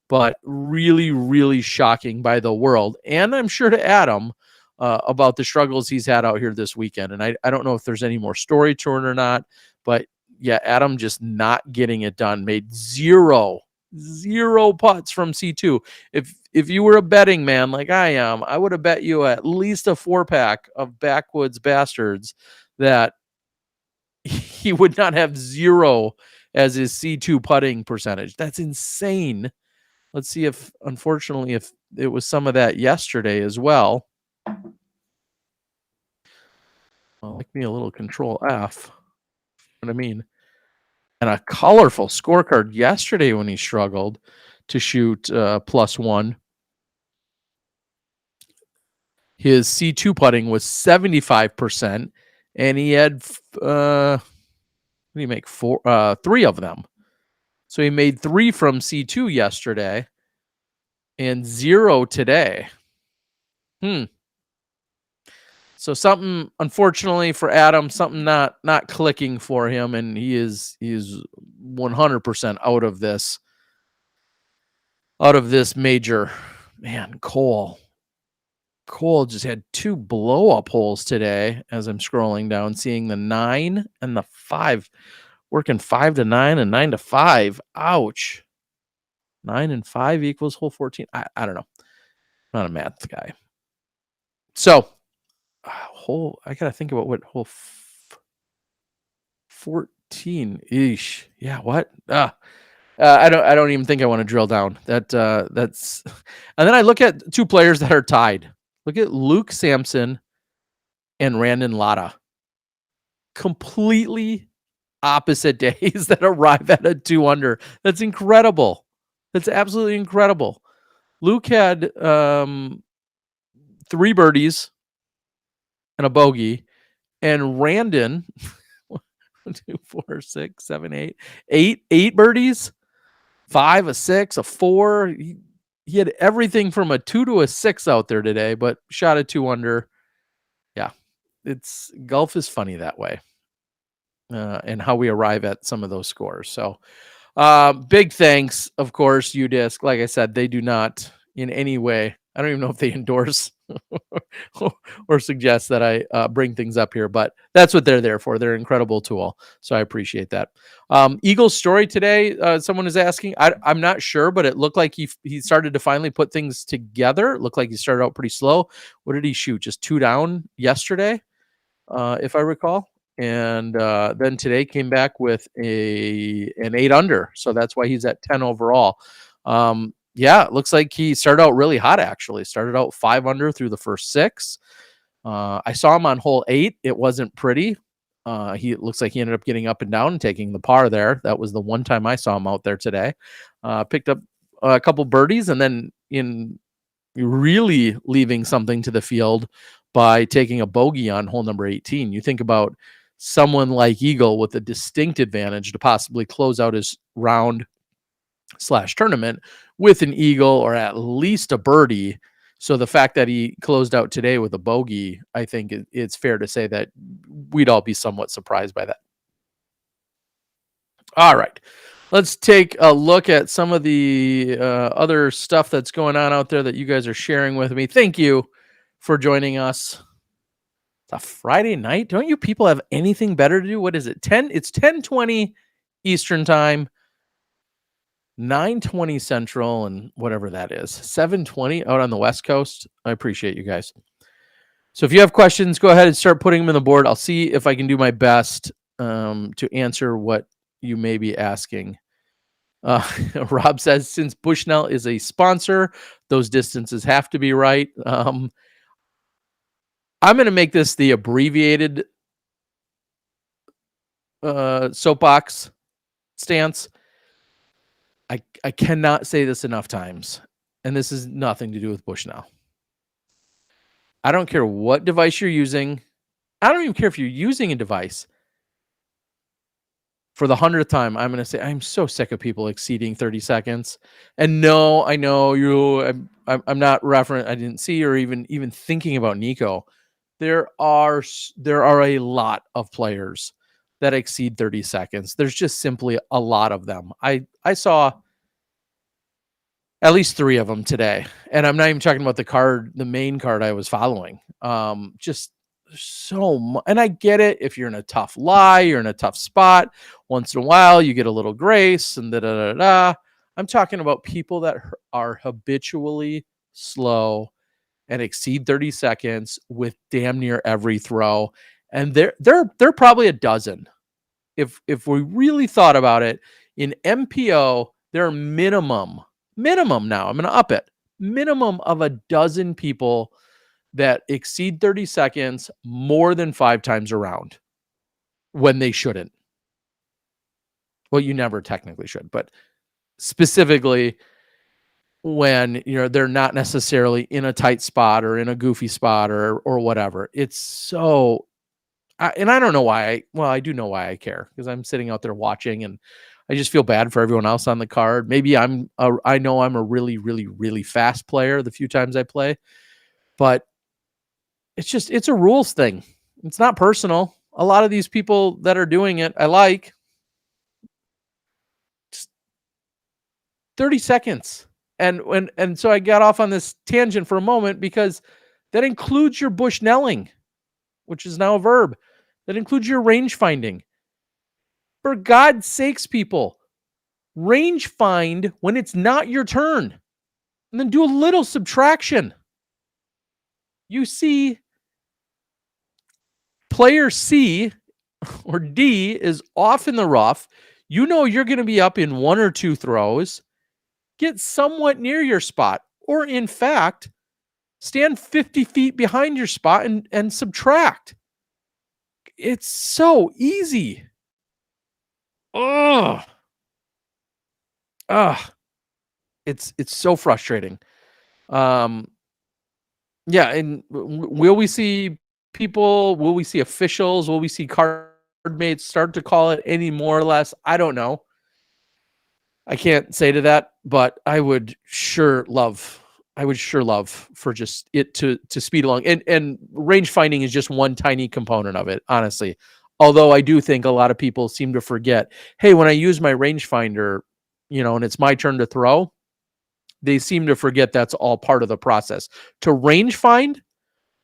but really, really shocking by the world. And I'm sure to Adam about the struggles he's had out here this weekend. And I don't know if there's any more story to it or not, but yeah, Adam just not getting it done. Made zero putts from C2. If you were a betting man like I am, I would have bet you at least a 4-pack of Backwoods Bastards that he would not have 0 as his C2 putting percentage. That's insane. Let's see if, unfortunately, if it was some of that yesterday as well. Like me a little Control F. What I mean. And a colorful scorecard yesterday when he struggled to shoot +1. His C2 putting was 75%, and he had what did he make? 3 of them. So he made 3 from C2 yesterday and 0 today. So something, unfortunately for Adam, something not clicking for him, and he is 100% out of this major. Man, Cole just had 2 blow-up holes today as I'm scrolling down, seeing the 9 and the 5. Working 5 to 9 and 9 to 5. Ouch. 9 and 5 equals hole 14. I don't know. I'm not a math guy. So I gotta think about what hole 14. Eesh. Yeah. What? I don't even think I want to drill down. That's. And then I look at two players that are tied. Look at Luke Sampson and Randon Lada. Completely opposite days that arrive at a 2 under. That's incredible. That's absolutely incredible. Luke had 3 birdies and a bogey, and Randon 1, 2, 4, 6, 7, 8, 8 birdies, 5, a 6, a 4. He had everything from a 2 to a 6 out there today, but shot a 2 under. Yeah, it's golf is funny that way, and how we arrive at some of those scores. So, big thanks, of course, UDisc. Like I said, they do not in any way. I don't even know if they endorse or suggest that I bring things up here, but that's what they're there for. They're an incredible tool. So I appreciate that. Eagle's story today, someone is asking. I'm not sure, but it looked like he started to finally put things together. It looked like he started out pretty slow. What did he shoot? Just 2 down yesterday, if I recall. And then today came back with an 8 under. So that's why he's at 10 overall. Yeah, it looks like he started out really hot, actually. Started out 5 under through the first 6. I saw him on hole 8. It wasn't pretty. It looks like he ended up getting up and down and taking the par there. That was the one time I saw him out there today. Picked up a couple birdies, and then in really leaving something to the field by taking a bogey on hole number 18. You think about someone like Eagle with a distinct advantage to possibly close out his round / tournament with an eagle or at least a birdie. So the fact that he closed out today with a bogey, I think it's fair to say that we'd all be somewhat surprised by that. All right, let's take a look at some of the other stuff that's going on out there that you guys are sharing with me. Thank you for joining us. It's a Friday night. Don't you people have anything better to do? What is it? It's 10:20 Eastern time. 9:20 Central, and whatever that is, 7:20 out on the West Coast. I appreciate you guys. So if you have questions, go ahead and start putting them in the board. I'll see if I can do my best to answer what you may be asking. Rob says, since Bushnell is a sponsor, those distances have to be right. I'm going to make this the abbreviated soapbox stance. I cannot say this enough times, and this is nothing to do with Bushnell. I don't care what device you're using. I don't even care if you're using a device. For the 100th time, I'm going to say I'm so sick of people exceeding 30 seconds. And no, I know I'm not referring. I didn't see or even thinking about Nico. There are a lot of players that exceed 30 seconds. There's just simply a lot of them. I saw at least 3 of them today, and I'm not even talking about the main card I was following. Just so much. And I get it. If you're in a tough lie, you're in a tough spot. Once in a while, you get a little grace and da. I'm talking about people that are habitually slow and exceed 30 seconds with damn near every throw. And they're probably a dozen. If we really thought about it, in MPO, there are minimum now, I'm going to up it, minimum of a dozen people that exceed 30 seconds more than 5 times around when they shouldn't. Well, you never technically should, but specifically when they're not necessarily in a tight spot or in a goofy spot or whatever. It's so, and I don't know why. I do know why I care, because I'm sitting out there watching, and I just feel bad for everyone else on the card. Maybe I know I'm a really, really, really fast player the few times I play, but it's a rules thing. It's not personal. A lot of these people that are doing it, I like. Just 30 seconds. And so I got off on this tangent for a moment, because that includes your Bushnelling, which is now a verb. That includes your range finding. For God's sakes, people, range find when it's not your turn, and then do a little subtraction. You see player C or D is off in the rough, you know you're going to be up in 1 or 2 throws, get somewhat near your spot, or in fact, stand 50 feet behind your spot and subtract. It's so easy. Ugh. It's so frustrating. Yeah, and will we see people? Will we see officials? Will we see card mates start to call it any more or less? I don't know. I can't say to that, but I would sure love for just it to speed along. And range finding is just one tiny component of it, honestly. Although I do think a lot of people seem to forget, hey, when I use my rangefinder, and it's my turn to throw, they seem to forget that's all part of the process. To range find,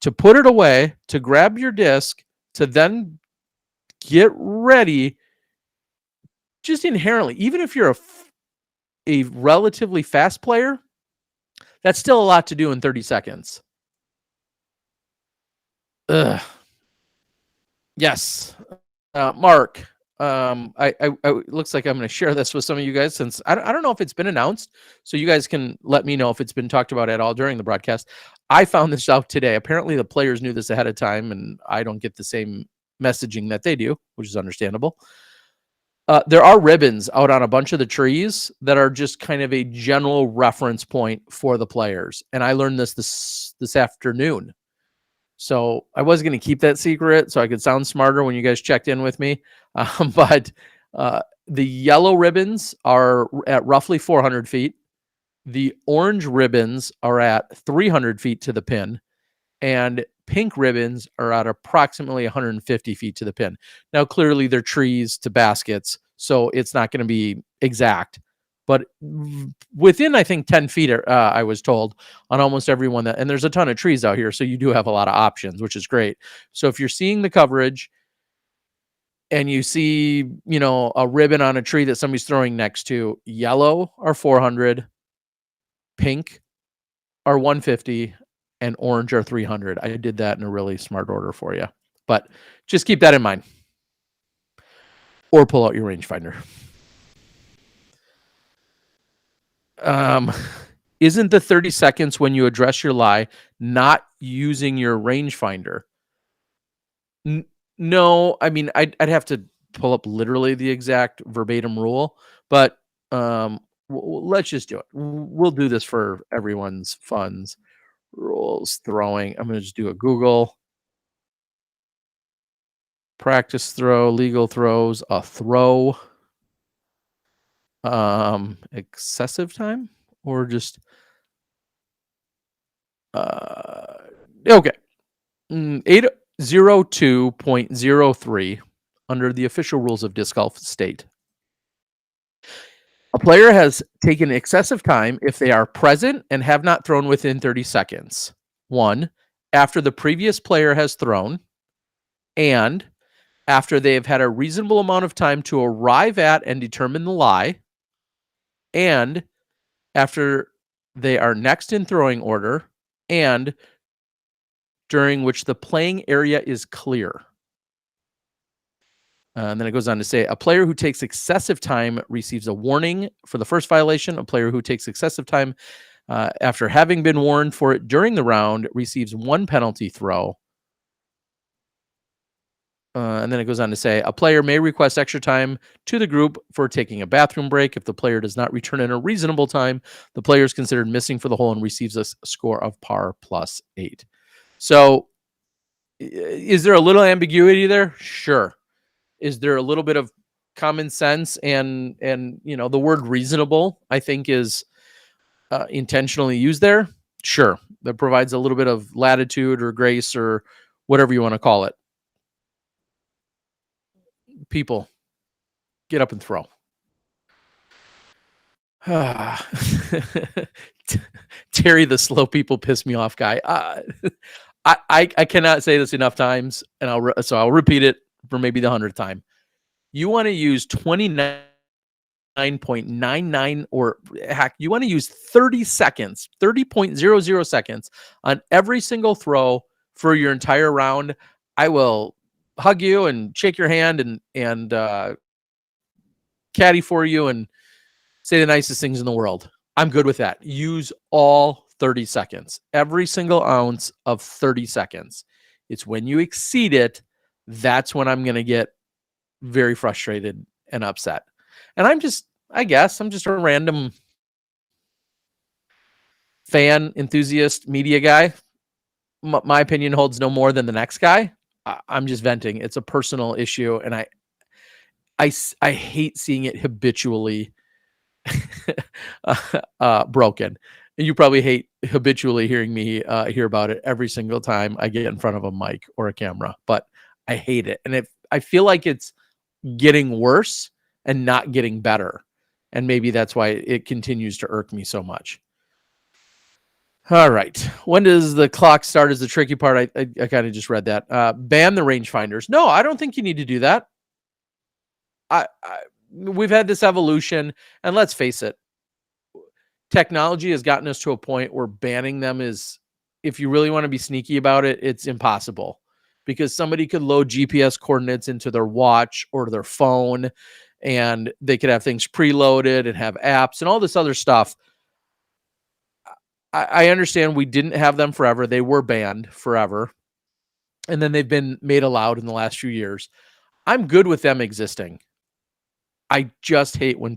to put it away, to grab your disc, to then get ready, just inherently, even if you're a relatively fast player, that's still a lot to do in 30 seconds. Ugh. Yes. Mark, I looks like I'm going to share this with some of you guys, since I don't know if it's been announced, so you guys can let me know if it's been talked about at all during the broadcast. I found this out today. Apparently the players knew this ahead of time, and I don't get the same messaging that they do, which is understandable. There are ribbons out on a bunch of the trees that are just kind of a general reference point for the players. And I learned this afternoon. So I was going to keep that secret so I could sound smarter when you guys checked in with me. But the yellow ribbons are at roughly 400 feet. The orange ribbons are at 300 feet to the pin. And pink ribbons are at approximately 150 feet to the pin. Now, clearly they're trees to baskets, so it's not going to be exact, but within, I think, 10 feet, I was told, on almost everyone. And there's a ton of trees out here, so you do have a lot of options, which is great. So if you're seeing the coverage and you see, a ribbon on a tree that somebody's throwing next to, yellow are 400, pink are 150, and orange are 300. I did that in a really smart order for you, but just keep that in mind. Or pull out your rangefinder. Isn't the 30 seconds when you address your lie not using your rangefinder? No, I mean, I'd have to pull up literally the exact verbatim rule, but let's just do it. We'll do this for everyone's funds. Rules throwing. I'm going to just do a Google. Practice throw, legal throws, a throw. Excessive time or just okay. 802.03 under the official rules of disc golf state. A player has taken excessive time if they are present and have not thrown within 30 seconds. 1, after the previous player has thrown, and after they have had a reasonable amount of time to arrive at and determine the lie, and after they are next in throwing order, and during which the playing area is clear. And then it goes on to say, a player who takes excessive time receives a warning for the first violation. A player who takes excessive time after having been warned for it during the round receives 1 penalty throw. And then it goes on to say, a player may request extra time to the group for taking a bathroom break. If the player does not return in a reasonable time, the player is considered missing for the hole and receives a score of par plus 8. So is there a little ambiguity there? Sure. Is there a little bit of common sense and the word reasonable, I think, is intentionally used there? Sure. That provides a little bit of latitude or grace or whatever you want to call it. People, get up and throw. Terry, the slow people piss me off guy. I cannot say this enough times, and I'll repeat it for maybe the 100th time. You want to use 29.99, or heck, you want to use 30 seconds, 30.00 seconds on every single throw for your entire round. I will hug you and shake your hand and caddy for you and say the nicest things in the world. I'm good with that. Use all 30 seconds, every single ounce of 30 seconds. It's when you exceed it, that's when I'm going to get very frustrated and upset. And I guess I'm just a random fan, enthusiast, media guy. My opinion holds no more than the next guy. I'm just venting. It's a personal issue. And I hate seeing it habitually broken. And you probably hate habitually hearing me hear about it every single time I get in front of a mic or a camera, but I hate it. And I feel like it's getting worse and not getting better. And maybe that's why it continues to irk me so much. All right. When does the clock start is the tricky part. I kind of just read that. Ban the rangefinders. No, I don't think you need to do that. We've had this evolution, and let's face it, technology has gotten us to a point where banning them is, if you really want to be sneaky about it, it's impossible, because somebody could load GPS coordinates into their watch or their phone, and they could have things preloaded and have apps and all this other stuff. I understand we didn't have them forever. They were banned forever, and then they've been made allowed in the last few years. I'm good with them existing. I just hate when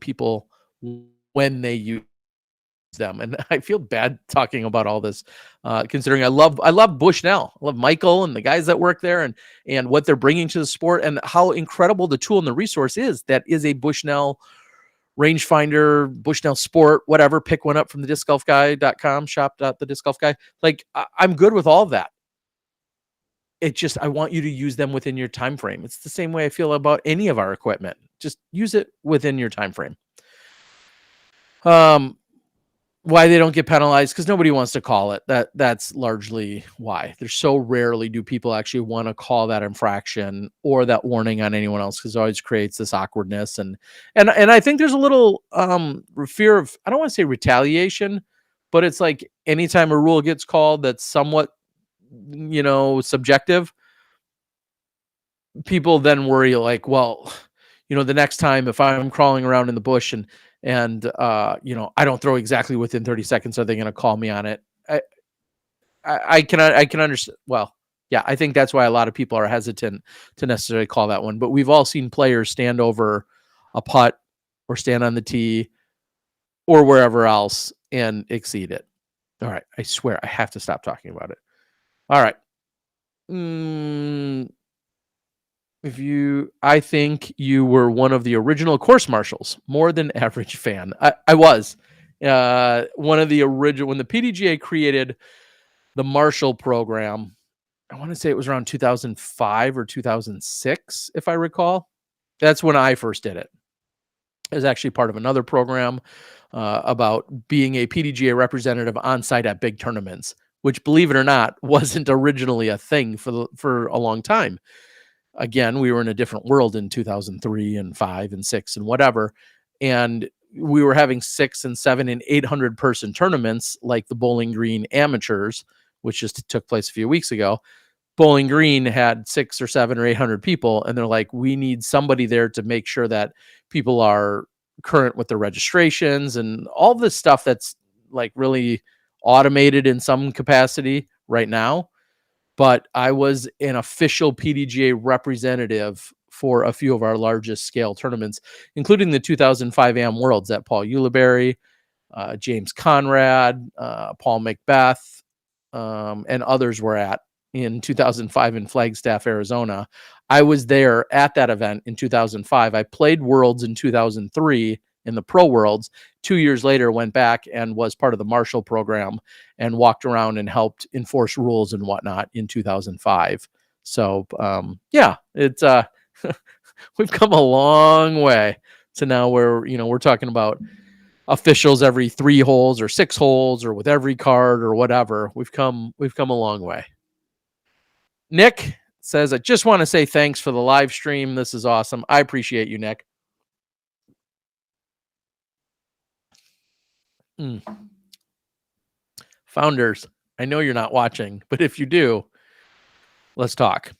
they use them, and I feel bad talking about all this, considering I love Bushnell. I love Michael and the guys that work there, and what they're bringing to the sport, and how incredible the tool and the resource is. That is a Bushnell rangefinder, Bushnell Sport, whatever. Pick one up from the discgolfguy.com, shop.thediscgolfguy. Like, I'm good with all of that. It just, I want you to use them within your time frame. It's the same way I feel about any of our equipment. Just use it within your time frame. Why they don't get penalized? Because nobody wants to call it. That's largely why. There's so rarely do people actually want to call that infraction or that warning on anyone else, because it always creates this awkwardness, and I think there's a little fear of, I don't want to say retaliation, but it's like anytime a rule gets called that's somewhat, subjective, people then worry like, well, the next time if I'm crawling around in the bush and I don't throw exactly within 30 seconds, are they going to call me on it? I can understand. Well, yeah, I think that's why a lot of people are hesitant to necessarily call that one. But we've all seen players stand over a putt or stand on the tee or wherever else and exceed it. All right. I swear I have to stop talking about it. All right. I think you were one of the original course marshals, more than average fan. I was one of the original, when the PDGA created the Marshall program. I want to say it was around 2005 or 2006, if I recall. That's when I first did it. It was actually part of another program about being a PDGA representative on site at big tournaments, which, believe it or not, wasn't originally a thing for a long time. Again, we were in a different world in 2003 and 5 and 6 and whatever. And we were having 6 and 7 and 800 person tournaments like the Bowling Green Amateurs, which just took place a few weeks ago. Bowling Green had 6 or 7 or 800 people. And they're like, we need somebody there to make sure that people are current with their registrations and all this stuff that's like really automated in some capacity right now. But I was an official PDGA representative for a few of our largest scale tournaments, including the 2005 AM Worlds that Paul Ulibarri, James Conrad, Paul Macbeth, and others were at in 2005 in Flagstaff, Arizona. I was there at that event in 2005. I played Worlds in 2003 in the Pro Worlds. 2 years later, went back and was part of the Marshall program and walked around and helped enforce rules and whatnot in 2005. So, yeah, it's we've come a long way to now where, we're talking about officials every 3 holes or 6 holes or with every card or whatever. We've come a long way. Nick says, I just want to say thanks for the live stream. This is awesome. I appreciate you, Nick. Founders, I know you're not watching, but if you do, let's talk.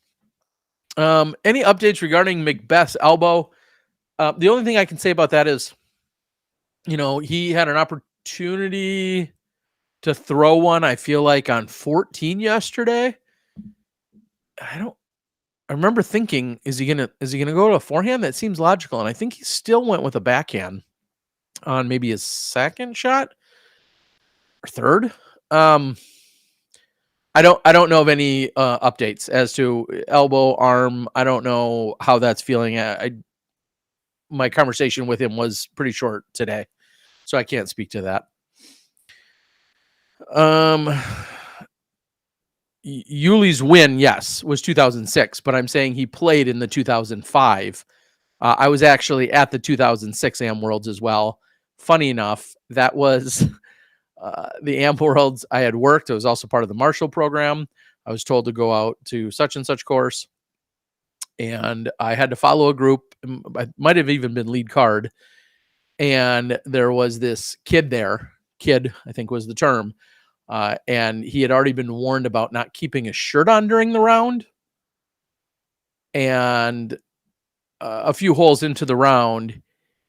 Any updates regarding Macbeth's elbow? The only thing I can say about that is, he had an opportunity to throw one, I feel like, on 14 yesterday. I remember thinking, is he gonna go to a forehand? That seems logical. And I think he still went with a backhand on maybe his second shot or third. I don't know of any updates as to elbow, arm. I don't know how that's feeling. My conversation with him was pretty short today, so I can't speak to that. Yuli's win, yes, was 2006, but I'm saying he played in the 2005. I was actually at the 2006 AM Worlds as well. Funny enough, that was the AM Worlds. I had worked. I was also part of the Marshall program. I was told to go out to such and such course, and I had to follow a group. I might have even been lead card. And there was this kid there. Kid, I think was the term. And he had already been warned about not keeping his shirt on during the round. And a few holes into the round,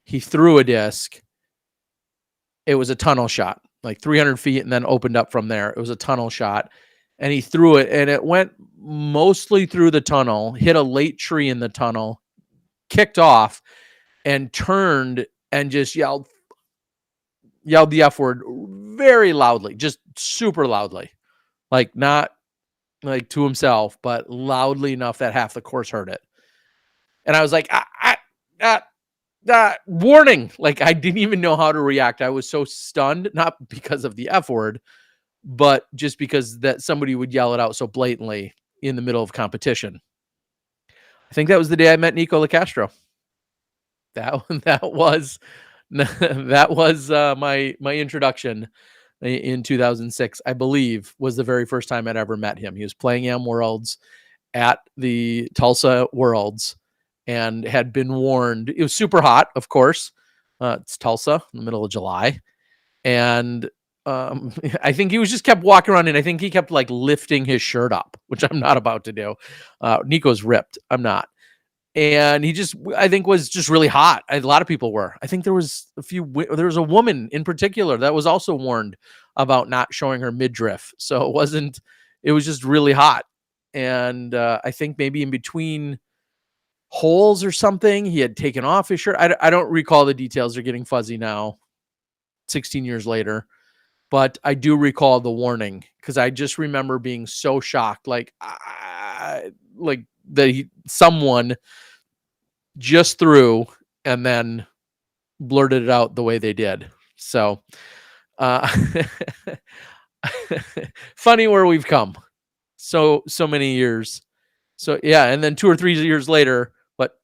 he threw a disc. It was a tunnel shot, like 300 feet, and then opened up from there. It was a tunnel shot. And he threw it, and it went mostly through the tunnel, hit a late tree in the tunnel, kicked off, and turned and just yelled the F word very loudly, just super loudly, like not like to himself, but loudly enough that half the course heard it. And I was like, warning. Like, I didn't even know how to react. I was so stunned, not because of the F word, but just because that somebody would yell it out so blatantly in the middle of competition. I think that was the day I met Nico LaCastro. That was my introduction in 2006, I believe, was the very first time I'd ever met him. He was playing AM Worlds at the Tulsa Worlds and had been warned. It was super hot, of course. It's Tulsa in the middle of July. And I think he was just kept walking around, and I think he kept like lifting his shirt up, which I'm not about to do. Nico's ripped. I'm not. And he just, I think, was just really hot. A lot of people were. I think there was a woman in particular that was also warned about not showing her midriff. So it was just really hot. And I think maybe in between holes or something, he had taken off his shirt. I don't recall the details. They're getting fuzzy now, 16 years later. But I do recall the warning, because I just remember being so shocked, like that someone just threw and then blurted it out the way they did. So funny where we've come so many years. So yeah, and then 2 or 3 years later,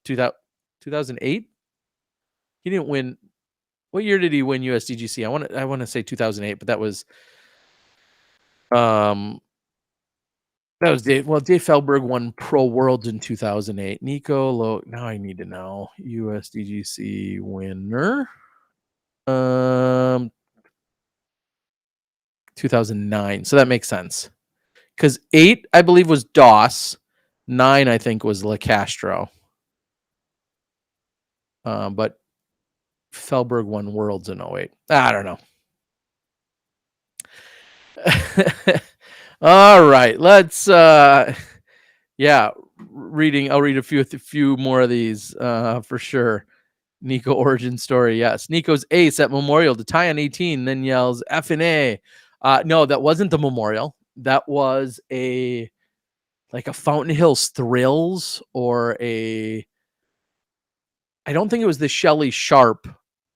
2008, he didn't win. What year did he win USDGC? I want to say 2008, but that was Dave. Well, Dave Feldberg won Pro Worlds in 2008. Nico now I need to know. USDGC winner. 2009. So that makes sense. Because 8, I believe, was Doss. 9, I think, was LaCastro. But Feldberg won Worlds in 08. I don't know. All right, let's reading. I'll read a few more of these for sure. Nico origin story. Yes, Nico's ace at Memorial to tie on 18, then yells F and A. No, that wasn't the Memorial. That was a Fountain Hills Thrills, or I don't think it was the Shelley Sharp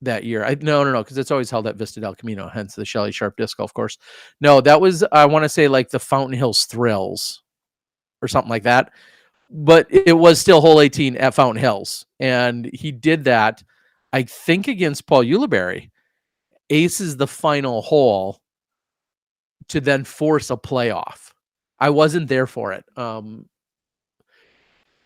that year. No, because it's always held at Vista del Camino, hence the Shelley Sharp disc golf course. No, that was, I want to say, like the Fountain Hills Thrills or something like that. But it was still hole 18 at Fountain Hills. And he did that, I think, against Paul Ulibarri. Aces the final hole to then force a playoff. I wasn't there for it.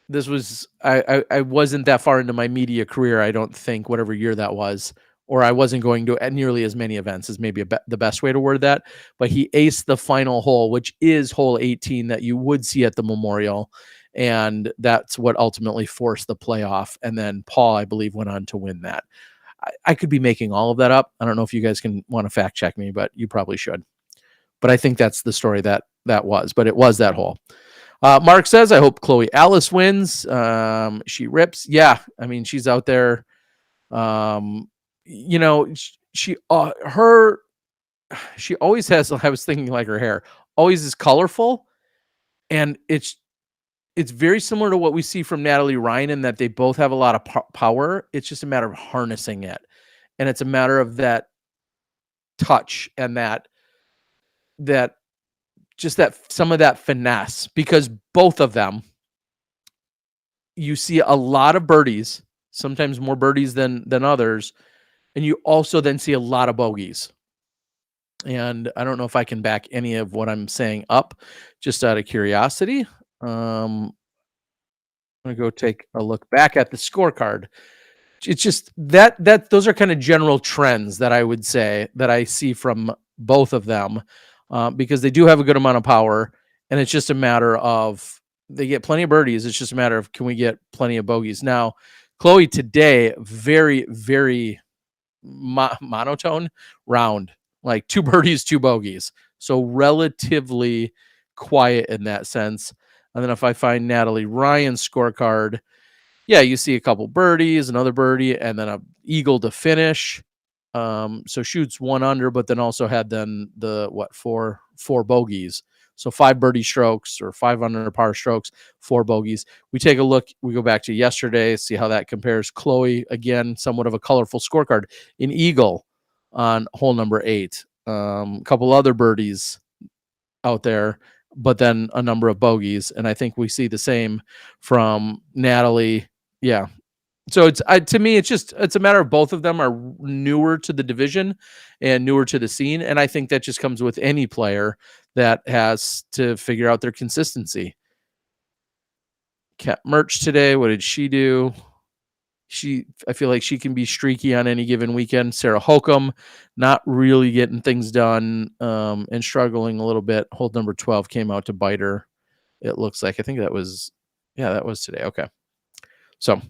This was, I wasn't that far into my media career, I don't think, whatever year that was, or I wasn't going to nearly as many events, as maybe the best way to word that. But he aced the final hole, which is hole 18 that you would see at the Memorial. And that's what ultimately forced the playoff. And then Paul, I believe, went on to win that. I could be making all of that up. I don't know if you guys can want to fact check me, but you probably should. But I think that's the story that was. But it was that hole. Mark says, I hope Chloe Alice wins. She rips. Yeah, I mean, she's out there. You know, she always has, I was thinking like her hair, always is colorful. And it's very similar to what we see from Natalie Ryan in that they both have a lot of power. It's just a matter of harnessing it. And it's a matter of that touch and that some of that finesse, because both of them, you see a lot of birdies, sometimes more birdies than others. And you also then see a lot of bogeys. And I don't know if I can back any of what I'm saying up just out of curiosity. I'm going to go take a look back at the scorecard. It's just that those are kind of general trends that I would say that I see from both of them, because they do have a good amount of power, and it's just a matter of they get plenty of birdies. It's just a matter of, can we get plenty of bogeys? Now, Chloe today, very, very monotone round, like 2 birdies, 2 bogeys. So relatively quiet in that sense. And then if I find Natalie Ryan's scorecard, yeah, you see a couple birdies, another birdie, and then a eagle to finish. So shoots 1 under, but then also had then the 4 bogeys. So 5 birdie strokes or 5 under par strokes, 4 bogeys. We take a look. We go back to yesterday, see how that compares. Chloe, again, somewhat of a colorful scorecard. An eagle on hole number 8. A couple other birdies out there, but then a number of bogeys. And I think we see the same from Natalie. Yeah. So it's to me, it's a matter of both of them are newer to the division and newer to the scene. And I think that just comes with any player that has to figure out their consistency. Cat Merch today, what did she do? I feel like she can be streaky on any given weekend. Sarah Holcomb, not really getting things done, and struggling a little bit. Hold number 12 came out to bite her. It looks like, I think that was today. Okay. So,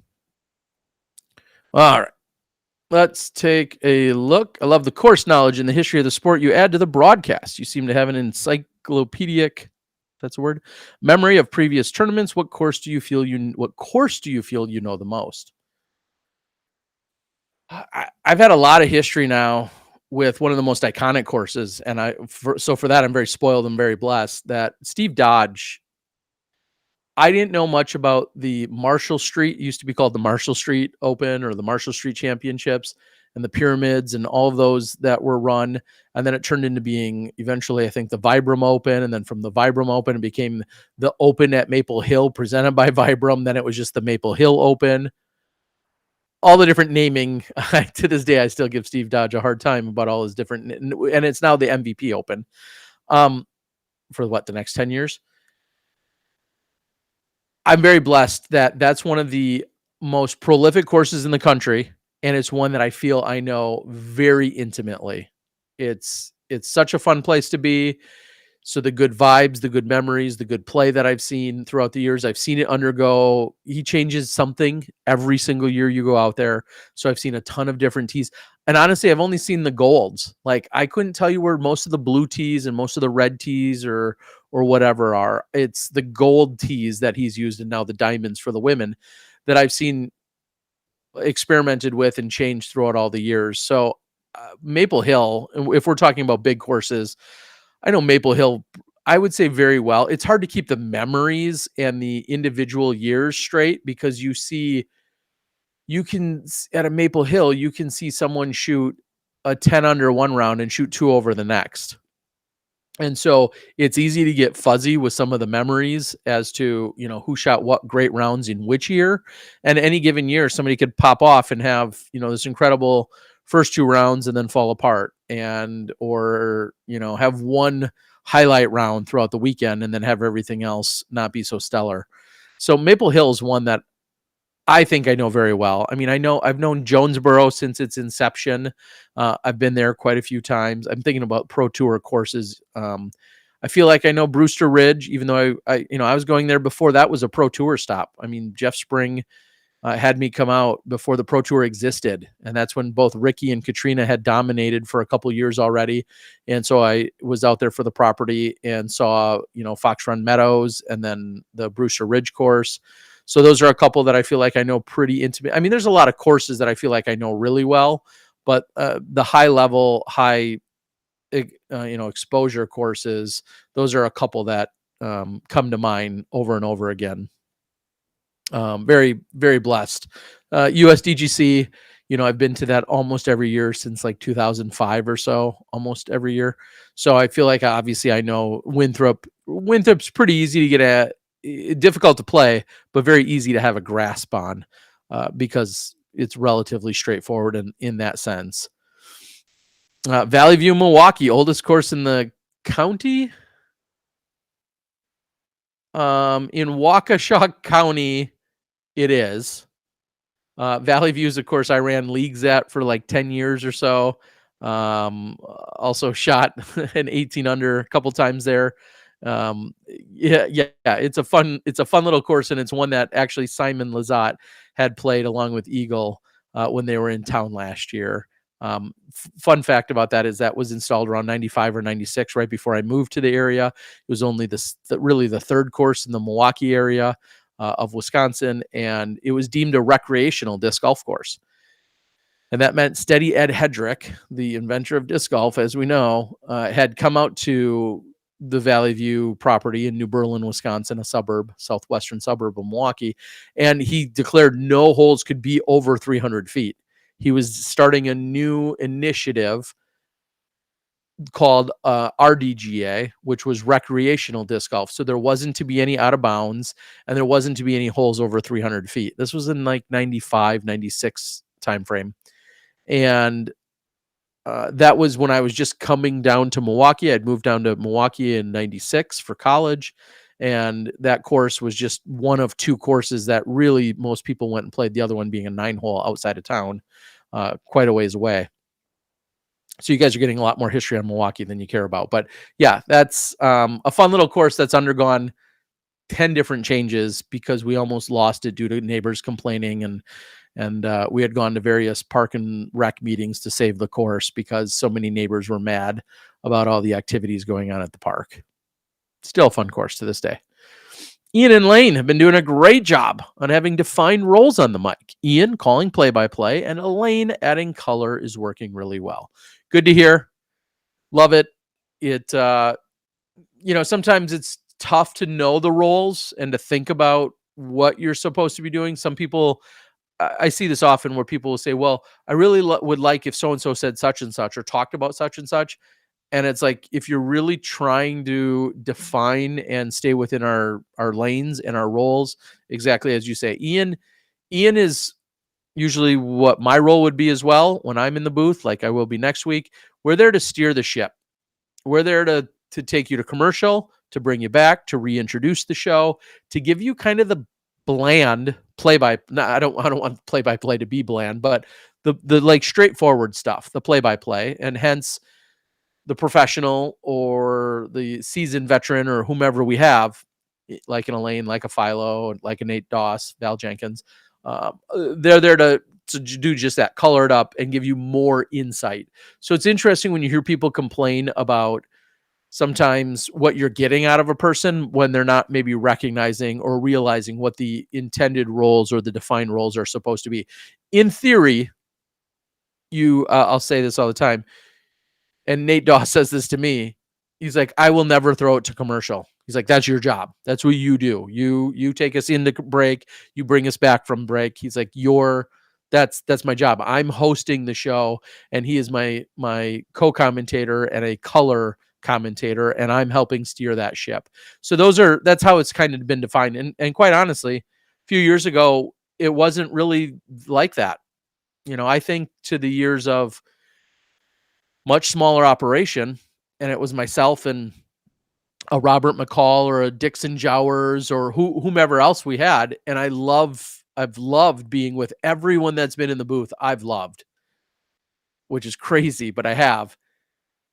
all right, let's take a look. I love the course knowledge and the history of the sport you add to the broadcast. You seem to have an encyclopedic, that's a word, memory of previous tournaments. What course do you feel you know the most? I've had a lot of history now with one of the most iconic courses, and for that I'm very spoiled and very blessed that Steve Dodge. I didn't know much about the Marshall Street. It used to be called the Marshall Street Open or the Marshall Street Championships, and the Pyramids and all of those that were run. And then it turned into being eventually, I think, the Vibram Open. And then from the Vibram Open, it became the Open at Maple Hill presented by Vibram. Then it was just the Maple Hill Open. All the different naming. To this day, I still give Steve Dodge a hard time about all his different, and it's now the MVP Open for the next 10 years. I'm very blessed that that's one of the most prolific courses in the country, and it's one that I feel I know very intimately. It's such a fun place to be. So the good vibes, the good memories, the good play that I've seen throughout the years, I've seen it undergo. He changes something every single year you go out there. So I've seen a ton of different tees. And honestly, I've only seen the golds. Like, I couldn't tell you where most of the blue tees and most of the red tees or whatever are. It's the gold tees that he's used, and now the diamonds for the women that I've seen experimented with and changed throughout all the years. So Maple Hill, if we're talking about big courses, I know Maple Hill, I would say very well. It's hard to keep the memories and the individual years straight because at a Maple Hill, you can see someone shoot a 10 under one round and shoot 2 over the next. And so it's easy to get fuzzy with some of the memories as to, who shot what great rounds in which year. And any given year, somebody could pop off and have, this incredible first 2 rounds and then fall apart or have one highlight round throughout the weekend and then have everything else not be so stellar. So Maple Hill is one that I think I know very well. I mean, I've known Jonesboro since its inception. I've been there quite a few times. I'm thinking about Pro Tour courses. I feel like I know Brewster Ridge, even though I was going there before that was a Pro Tour stop. I mean, Jeff Spring had me come out before the Pro Tour existed. And that's when both Ricky and Katrina had dominated for a couple years already. And so I was out there for the property and saw, Fox Run Meadows and then the Brewster Ridge course. So those are a couple that I feel like I know pretty intimate. I mean, there's a lot of courses that I feel like I know really well, but the high level, exposure courses, those are a couple that come to mind over and over again. Very, very blessed. USDGC, I've been to that almost every year since like 2005 or so, almost every year. So I feel like obviously I know Winthrop. Winthrop's pretty easy to get at, difficult to play, but very easy to have a grasp on because it's relatively straightforward in that sense. Valley View, Milwaukee, oldest course in the county. In Waukesha County, it is. Valley Views, of course, I ran leagues at for like 10 years or so. Also shot an 18 under a couple times there. It's a fun little course, and it's one that actually Simon Lizotte had played along with Eagle when they were in town last year. Fun fact about that is that was installed around 95 or 96, right before I moved to the area. It was only really the third course in the Milwaukee area of Wisconsin, and it was deemed a recreational disc golf course. And that meant Steady Ed Hedrick, the inventor of disc golf, as we know, had come out to the Valley View property in New Berlin, Wisconsin, a southwestern suburb of Milwaukee, and he declared no holes could be over 300 feet. He was starting a new initiative called RDGA, which was recreational disc golf. So there wasn't to be any out of bounds, and there wasn't to be any holes over 300 feet. This was in like 95, 96 timeframe. And that was when I was just coming down to Milwaukee. I'd moved down to Milwaukee in 96 for college. And that course was just one of two courses that really most people went and played, the other one being a 9-hole outside of town, quite a ways away. So you guys are getting a lot more history on Milwaukee than you care about. But yeah, that's a fun little course that's undergone 10 different changes because we almost lost it due to neighbors complaining. And we had gone to various park and rec meetings to save the course because so many neighbors were mad about all the activities going on at the park. Still a fun course to this day. Ian and Lane have been doing a great job on having defined roles on the mic. Ian calling play-by-play, and Elaine adding color is working really well. Good to hear. Love it. It, sometimes it's tough to know the roles and to think about what you're supposed to be doing. Some people, I see this often where people will say, well, I really would like if so-and-so said such and such or talked about such and such. And it's like, if you're really trying to define and stay within our lanes and our roles, exactly as you say, Ian is usually what my role would be as well when I'm in the booth, like I will be next week. We're there to steer the ship. We're there to take you to commercial, to bring you back, to reintroduce the show, to give you kind of the bland I don't want play-by-play to be bland, but the like straightforward stuff, the play-by-play, and hence the professional or the seasoned veteran or whomever we have, like an Elaine, like a Philo, like a Nate Doss, Val Jenkins. They're there to do just that, color it up and give you more insight. So it's interesting when you hear people complain about sometimes what you're getting out of a person when they're not maybe recognizing or realizing what the intended roles or the defined roles are supposed to be. In theory, I'll say this all the time, and Nate Doss says this to me. He's like, I will never throw it to commercial. He's like, that's your job. That's what you do. You take us into break. You bring us back from break. He's like, that's my job. I'm hosting the show, and he is my co-commentator and a color commentator, and I'm helping steer that ship. So that's how it's kind of been defined. And quite honestly, a few years ago, it wasn't really like that. I think to the years of much smaller operation, and it was myself and a Robert McCall or a Dixon Jowers or whomever else we had. And I've loved being with everyone that's been in the booth. I've loved, which is crazy, but I have.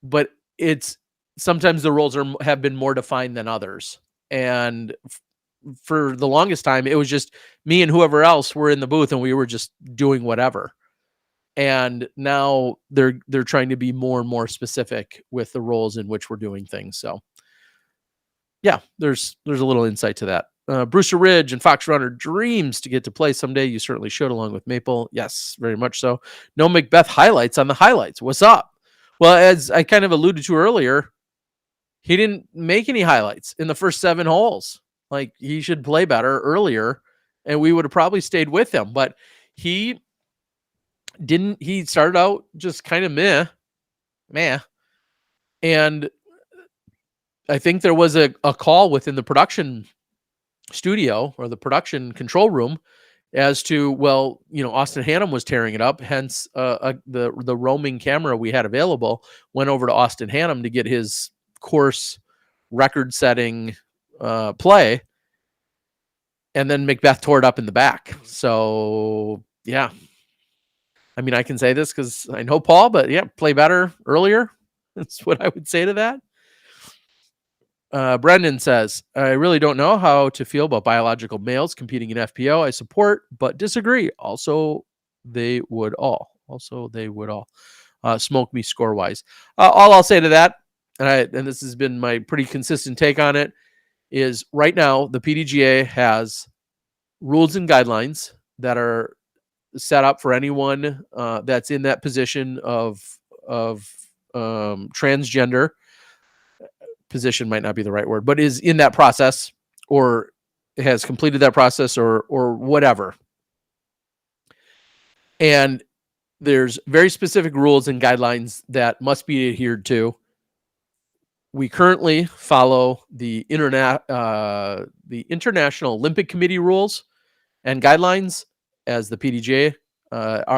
But it's sometimes the rules have been more defined than others. And for the longest time, it was just me and whoever else were in the booth, and we were just doing whatever. And now they're trying to be more and more specific with the roles in which we're doing things. So yeah, there's a little insight to that. Brewster Ridge and Fox Runner dreams to get to play someday. You certainly should, along with Maple. Yes, very much so. No Macbeth highlights on the highlights. What's up? Well, as I kind of alluded to earlier, he didn't make any highlights in the first 7 holes. Like, he should play better earlier, and we would have probably stayed with him. But he didn't. He started out just kind of meh. And I think there was a call within the production studio or the production control room as to, well, Austin Hannum was tearing it up. Hence, the roaming camera we had available went over to Austin Hannum to get his course record-setting play, and then Macbeth tore it up in the back. So yeah, I mean, I can say this because I know Paul, but yeah, play better earlier. That's what I would say to that. Brendan says, I really don't know how to feel about biological males competing in FPO. I support, but disagree. Also, they would all. Smoke me score-wise. All I'll say to that, and this has been my pretty consistent take on it, is right now the PDGA has rules and guidelines that are set up for anyone that's in that position of transgender. Position might not be the right word, but is in that process or has completed that process or whatever. And there's very specific rules and guidelines that must be adhered to. We currently follow the International Olympic Committee rules and guidelines as the PDGA.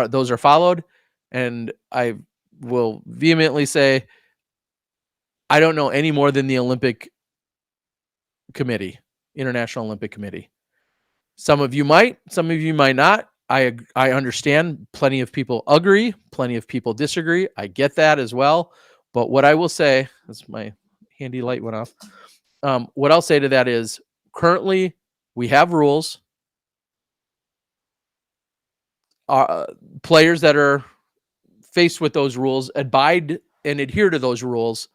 Those are followed. And I will vehemently say, I don't know any more than the Olympic Committee, International Olympic Committee. Some of you might, some of you might not. I understand plenty of people agree, plenty of people disagree. I get that as well. But what I will say, as my handy light went off, what I'll say to that is currently we have rules. Players that are faced with those rules abide and adhere to those rules.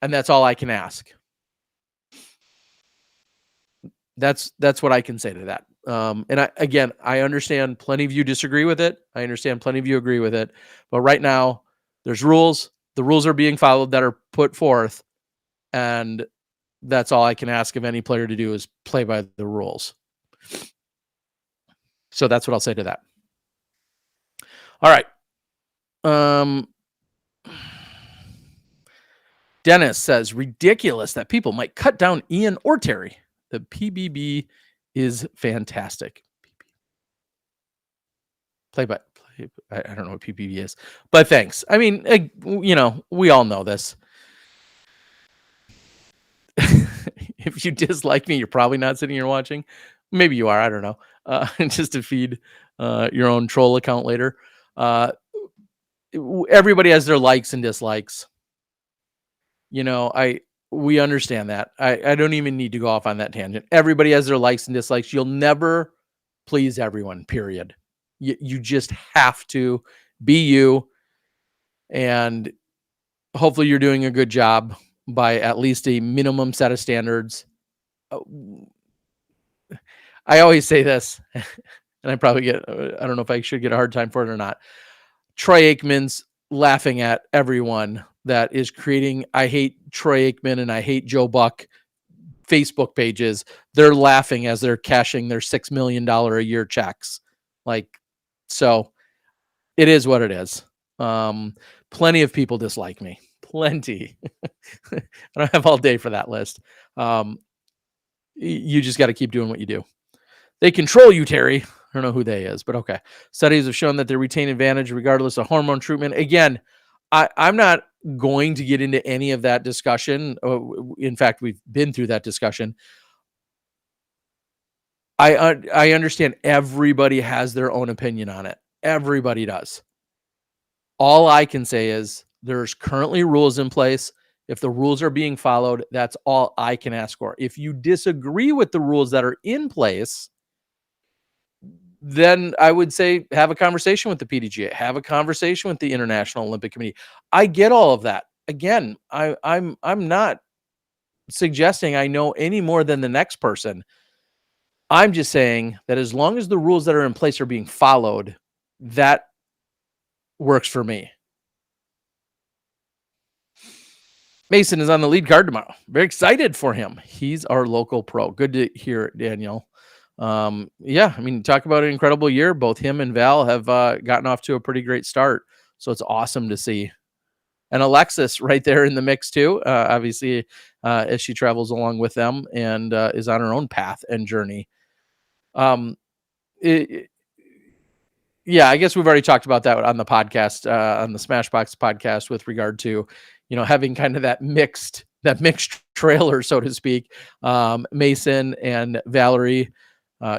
And that's all I can ask. That's what I can say to that. And I understand plenty of you disagree with it. I understand plenty of you agree with it. But right now, there's rules. The rules are being followed that are put forth. And that's all I can ask of any player to do is play by the rules. So that's what I'll say to that. All right. Dennis says, ridiculous that people might cut down Ian or Terry. The PBB is fantastic. I don't know what PBB is, but thanks. I mean, we all know this. If you dislike me, you're probably not sitting here watching. Maybe you are. I don't know. Just to feed your own troll account later. Everybody has their likes and dislikes. We understand that. I don't even need to go off on that tangent. Everybody has their likes and dislikes. You'll never please everyone, period. You just have to be you. And hopefully you're doing a good job by at least a minimum set of standards. I always say this, and I probably I don't know if I should get a hard time for it or not. Troy Aikman's laughing at everyone that is creating I hate Troy Aikman and I hate Joe Buck Facebook pages. They're laughing as they're cashing their $6 million a year checks. So it is what it is. Plenty of people dislike me. Plenty. I don't have all day for that list. You just got to keep doing what you do. They control you, Terry. I don't know who they is, but okay. Studies have shown that they retain advantage regardless of hormone treatment. Again, I'm not going to get into any of that discussion. In fact, we've been through that discussion. I understand everybody has their own opinion on it. Everybody does. All I can say is there's currently rules in place. If the rules are being followed, that's all I can ask for. If you disagree with the rules that are in place, then I would say have a conversation with the PDGA, have a conversation with the International Olympic Committee. I get all of that. Again, I'm not suggesting I know any more than the next person. I'm just saying that as long as the rules that are in place are being followed, that works for me. Mason is on the lead card tomorrow. Very excited for him. He's our local pro. Good to hear it, Daniel. Yeah, I mean, talk about an incredible year. Both him and Val have gotten off to a pretty great start. So it's awesome to see. And Alexis right there in the mix too, obviously, as she travels along with them and is on her own path and journey. Yeah, I guess we've already talked about that on the podcast, on the Smashbox podcast, with regard to, having kind of that mixed trailer, so to speak. Mason and Valerie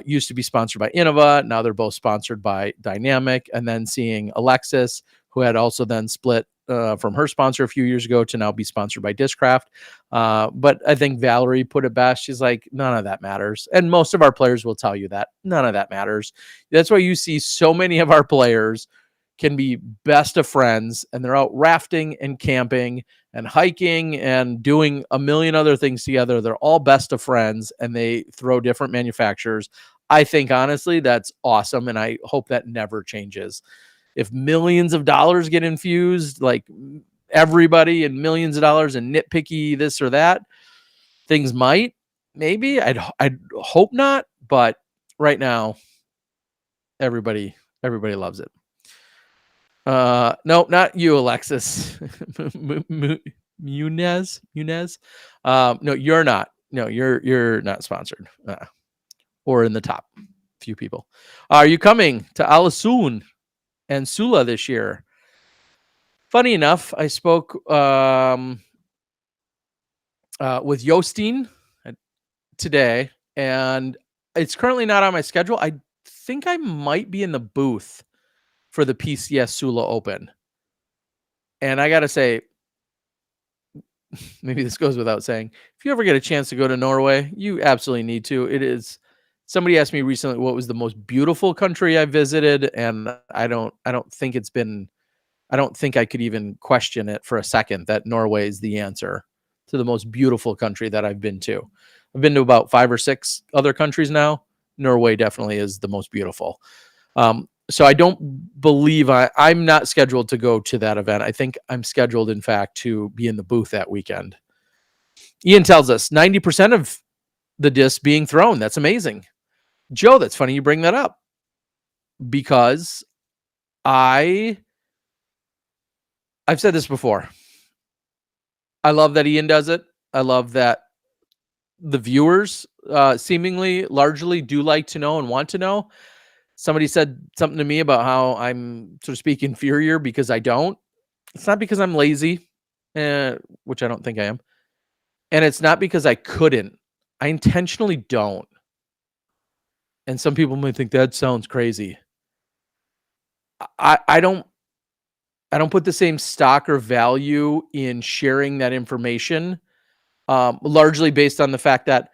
used to be sponsored by Innova. Now they're both sponsored by Dynamic. And then seeing Alexis, who had also then split from her sponsor a few years ago to now be sponsored by Discraft. But I think Valerie put it best. She's like, none of that matters. And most of our players will tell you that none of that matters. That's why you see so many of our players can be best of friends, and they're out rafting and camping and hiking and doing a million other things together. They're all best of friends, and they throw different manufacturers. I think, honestly, that's awesome, and I hope that never changes. If millions of dollars get infused, like everybody, and millions of dollars and nitpicky this or that, things might, maybe. I'd hope not, but right now, everybody loves it. No, not you, Alexis. Munez. No, you're not. No, you're not sponsored, or in the top few people. Are you coming to Alasun and Sula this year? Funny enough, I spoke with Jostin today, and it's currently not on my schedule. I think I might be in the booth for the PCS Sula Open. And I got to say, maybe this goes without saying, if you ever get a chance to go to Norway, you absolutely need to. It is, somebody asked me recently what was the most beautiful country I visited, and I don't think I could even question it for a second that Norway is the answer to the most beautiful country that I've been to. I've been to about 5 or 6 other countries now. Norway definitely is the most beautiful. So I don't believe I'm not scheduled to go to that event. I think I'm scheduled, in fact, to be in the booth that weekend. Ian tells us 90% of the disc being thrown. That's amazing. Joe, that's funny you bring that up, because I've said this before. I love that Ian does it. I love that the viewers seemingly largely do like to know and want to know. Somebody said something to me about how I'm, so to speak, inferior because I don't. It's not because I'm lazy, which I don't think I am. And it's not because I couldn't. I intentionally don't. And some people might think that sounds crazy. I don't put the same stock or value in sharing that information, largely based on the fact that,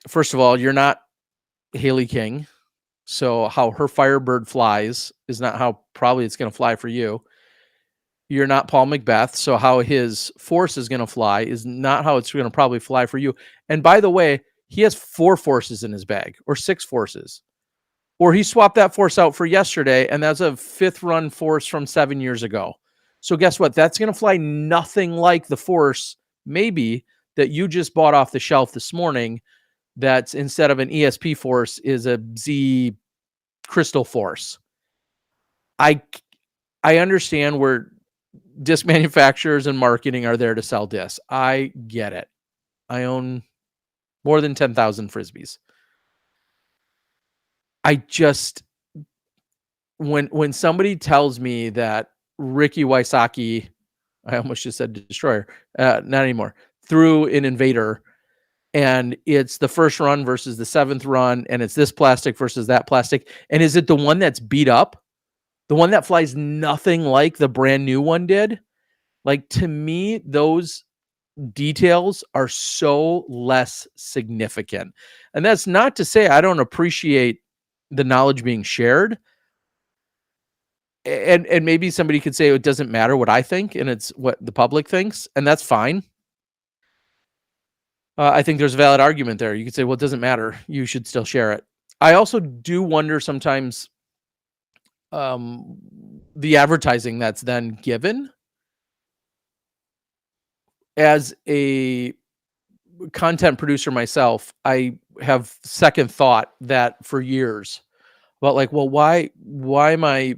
first of all, you're not Haley King. So how her Firebird flies is not how probably it's going to fly for you. You're not Paul Macbeth. So how his force is going to fly is not how it's going to probably fly for you. And by the way, he has 4 forces in his bag, or 6 forces. Or he swapped that force out for yesterday, and that's a 5th run force from 7 years ago. So guess what? That's going to fly nothing like the force, maybe, that you just bought off the shelf this morning. That's, instead of an ESP force, is a Z crystal force. I understand where disc manufacturers and marketing are there to sell discs. I get it. I own more than 10,000 Frisbees. I just, when somebody tells me that Ricky Wysocki, I almost just said Destroyer, not anymore, threw an Invader, and it's the first run versus the 7th run, and it's this plastic versus that plastic. And is it the one that's beat up? The one that flies nothing like the brand new one did? Like, to me, those details are so less significant. And that's not to say I don't appreciate the knowledge being shared. And maybe somebody could say it doesn't matter what I think and it's what the public thinks, and that's fine. I think there's a valid argument there. You could say, well, it doesn't matter. You should still share it. I also do wonder sometimes the advertising that's then given. As a content producer myself, I have second thought that for years about like, well, why am I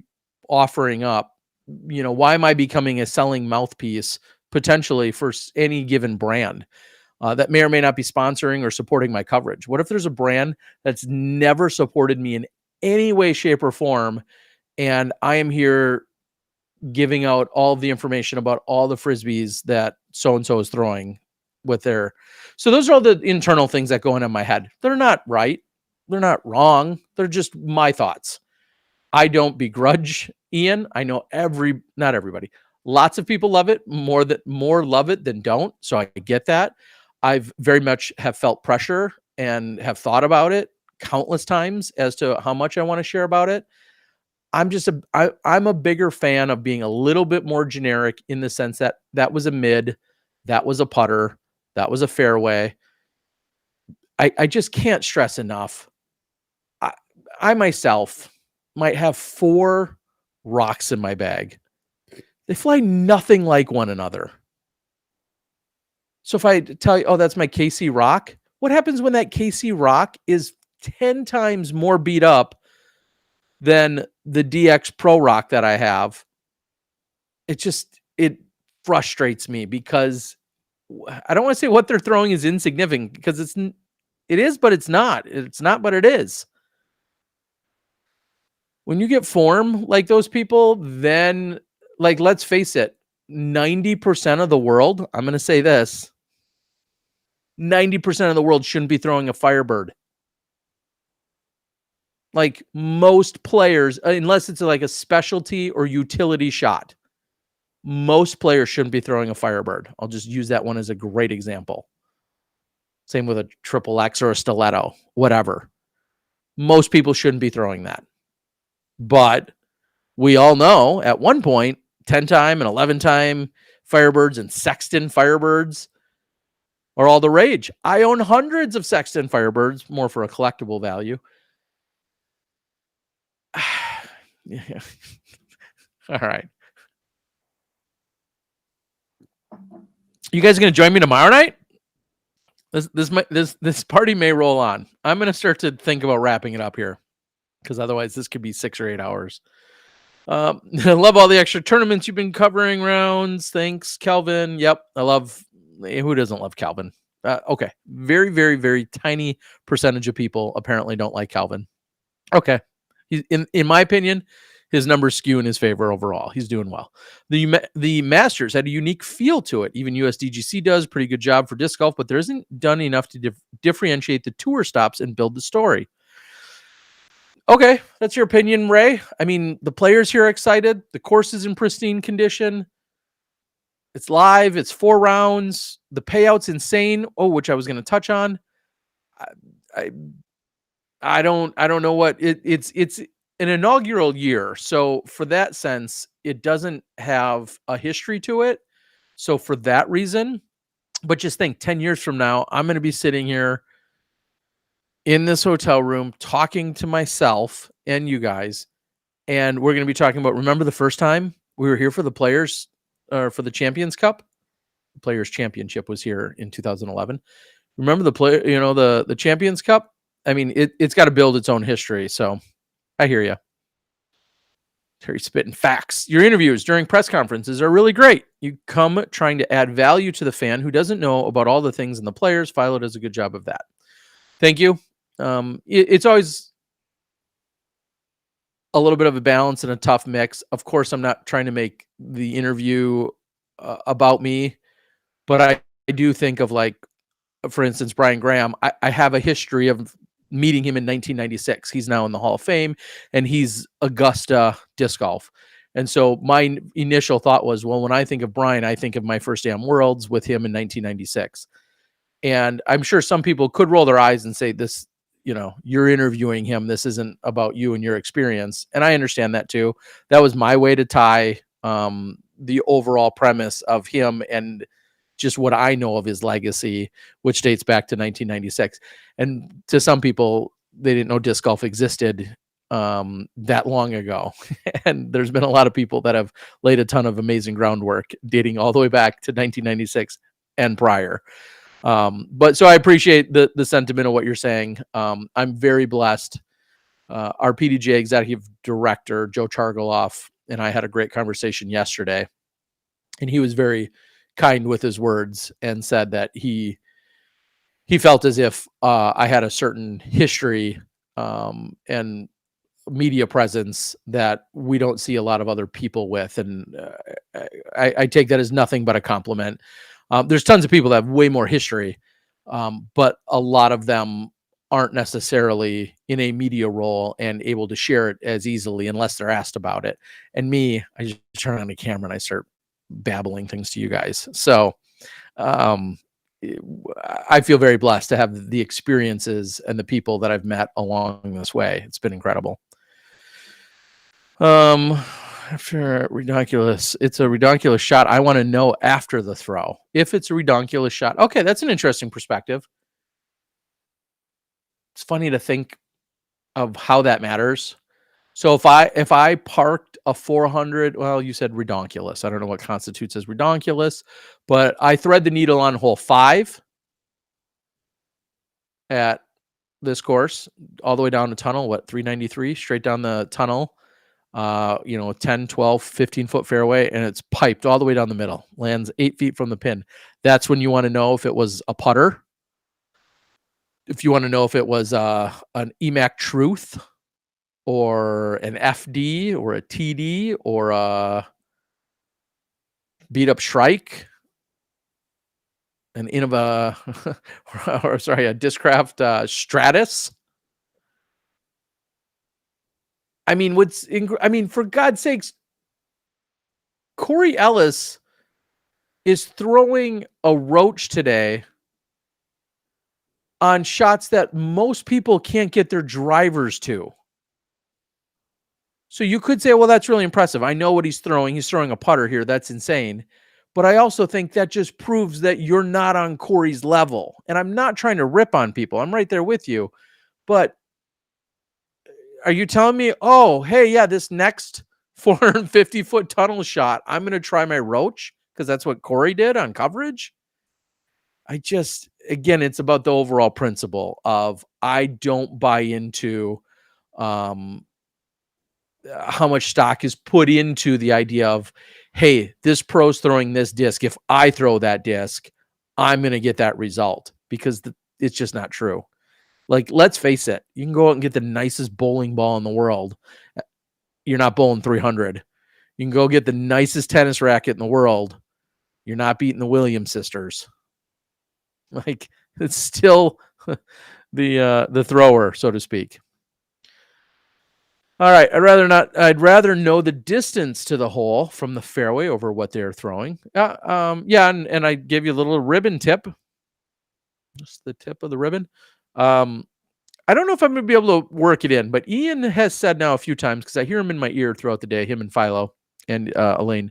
offering up? Why am I becoming a selling mouthpiece potentially for any given brand that may or may not be sponsoring or supporting my coverage? What if there's a brand that's never supported me in any way, shape, or form, and I am here giving out all of the information about all the frisbees that so-and-so is throwing with their... So those are all the internal things that go on in my head. They're not right. They're not wrong. They're just my thoughts. I don't begrudge Ian. I know not everybody. Lots of people love it, more love it than don't. So I get that. I've very much have felt pressure and have thought about it countless times as to how much I want to share about it. I'm a bigger fan of being a little bit more generic in the sense that that was a mid, that was a putter, that was a fairway. I just can't stress enough. I myself might have 4 rocks in my bag. They fly nothing like one another. So if I tell you, oh, that's my KC rock, what happens when that KC rock is 10 times more beat up than the DX Pro rock that I have? It frustrates me because I don't want to say what they're throwing is insignificant, because it is, but it's not. It's not, but it is. When you get form like those people, then, like, let's face it, 90% of the world, I'm going to say this, 90% of the world shouldn't be throwing a Firebird. Like, most players, unless it's like a specialty or utility shot, most players shouldn't be throwing a Firebird. I'll just use that one as a great example. Same with a triple X or a stiletto, whatever. Most people shouldn't be throwing that. But we all know at one point, 10-time and 11-time Firebirds and Sexton Firebirds are all the rage. I own hundreds of Sexton Firebirds, more for a collectible value. Yeah. All right. You guys are going to join me tomorrow night? This party may roll on. I'm going to start to think about wrapping it up here, because otherwise this could be 6 or 8 hours. I love all the extra tournaments you've been covering. Rounds. Thanks, Calvin. Yep. I love... Who doesn't love Calvin? Okay. Very, very, very tiny percentage of people apparently don't like Calvin. Okay. In my opinion, his numbers skew in his favor overall. He's doing well. The Masters had a unique feel to it. Even USDGC does a pretty good job for disc golf, but there isn't done enough to differentiate the tour stops and build the story. Okay, that's your opinion, Ray. I mean, the players here are excited. The course is in pristine condition. It's live. It's 4 rounds. The payout's insane. Oh, which I was going to touch on. I don't know what it's an inaugural year. So for that sense, it doesn't have a history to it. So for that reason, but just think 10 years from now, I'm going to be sitting here in this hotel room talking to myself and you guys, and we're going to be talking about, remember the first time we were here for the players, for the Champions Cup? The Players Championship was here in 2011. Remember the Champions Cup? I mean, it's got to build its own history. So I hear you. Terry spitting facts. Your interviews during press conferences are really great. You come trying to add value to the fan who doesn't know about all the things in the players. Philo does a good job of that. Thank you. It's always a little bit of a balance and a tough mix. Of course, I'm not trying to make the interview about me, but I do think of, like, for instance, Brian Graham. I have a history of meeting him in 1996. He's now in the Hall of Fame, and he's Augusta disc golf. And so my initial thought was, well, when I think of Brian, I think of my first day on Worlds with him in 1996. And I'm sure some people could roll their eyes and say, this, you're interviewing him. This isn't about you and your experience. And I understand that too. That was my way to tie the overall premise of him and just what I know of his legacy, which dates back to 1996. And to some people, they didn't know disc golf existed that long ago. And there's been a lot of people that have laid a ton of amazing groundwork dating all the way back to 1996 and prior. But so I appreciate the sentiment of what you're saying. I'm very blessed. Our PDGA executive director, Joe Chargoloff, and I had a great conversation yesterday, and he was very kind with his words and said that he felt as if I had a certain history and media presence that we don't see a lot of other people with. And I take that as nothing but a compliment. There's tons of people that have way more history, but a lot of them aren't necessarily in a media role and able to share it as easily unless they're asked about it. And me, I just turn on the camera and I start babbling things to you guys. So I feel very blessed to have the experiences and the people that I've met along this way. It's been incredible. After ridiculous, it's a ridiculous shot. I want to know after the throw if it's a ridiculous shot. Okay, that's an interesting perspective. It's funny to think of how that matters. So if I parked a 400, well, you said redonkulous. I don't know what constitutes as redonkulous, but I thread the needle on hole 5 at this course all the way down the tunnel, 393 straight down the tunnel, 10, 12, 15 foot fairway, and it's piped all the way down the middle, lands 8 feet from the pin. That's when you want to know if it was a putter. If you want to know if it was an EMAC Truth or an FD or a TD or a beat up Shrike, an Innova, or sorry, a Discraft Stratus. I mean, for God's sakes, Corey Ellis is throwing a roach today on shots that most people can't get their drivers to. So you could say, well, that's really impressive. I know what he's throwing. He's throwing a putter here. That's insane. But I also think that just proves that you're not on Corey's level. And I'm not trying to rip on people. I'm right there with you. But are you telling me, oh, hey, yeah, this next 450-foot tunnel shot, I'm going to try my roach because that's what Corey did on coverage? Again, it's about the overall principle of I don't buy into how much stock is put into the idea of, hey, this pro's throwing this disc. If I throw that disc, I'm going to get that result, because it's just not true. Like, let's face it. You can go out and get the nicest bowling ball in the world. You're not bowling 300. You can go get the nicest tennis racket in the world. You're not beating the Williams sisters. Like, it's still the thrower, so to speak. All right. I'd rather know the distance to the hole from the fairway over what they're throwing. And I gave you a little ribbon tip. Just the tip of the ribbon. I don't know if I'm going to be able to work it in, but Ian has said now a few times, because I hear him in my ear throughout the day, him and Philo and Elaine.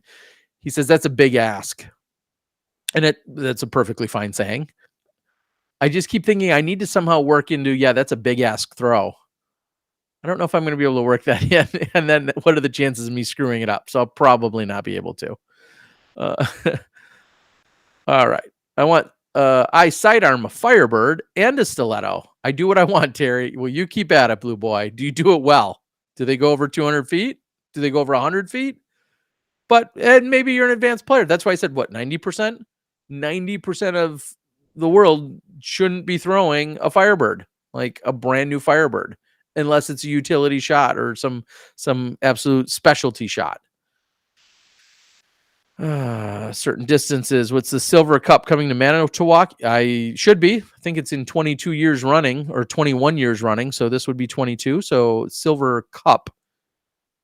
He says that's a big ask. And that's a perfectly fine saying. I just keep thinking I need to somehow work into, that's a big ask throw. I don't know if I'm going to be able to work that in. And then what are the chances of me screwing it up? So I'll probably not be able to. All right. I sidearm a Firebird and a Stiletto. I do what I want, Terry. Well, you keep at it, Blue Boy. Do you do it well? Do they go over 200 feet? Do they go over 100 feet? And maybe you're an advanced player. That's why I said, 90%? 90% of the world shouldn't be throwing a Firebird, like a brand new Firebird, unless it's a utility shot or some absolute specialty shot. Certain distances. What's the Silver Cup coming to Manitowoc? I should be. I think it's in 22 years running, or 21 years running. So this would be 22. So Silver Cup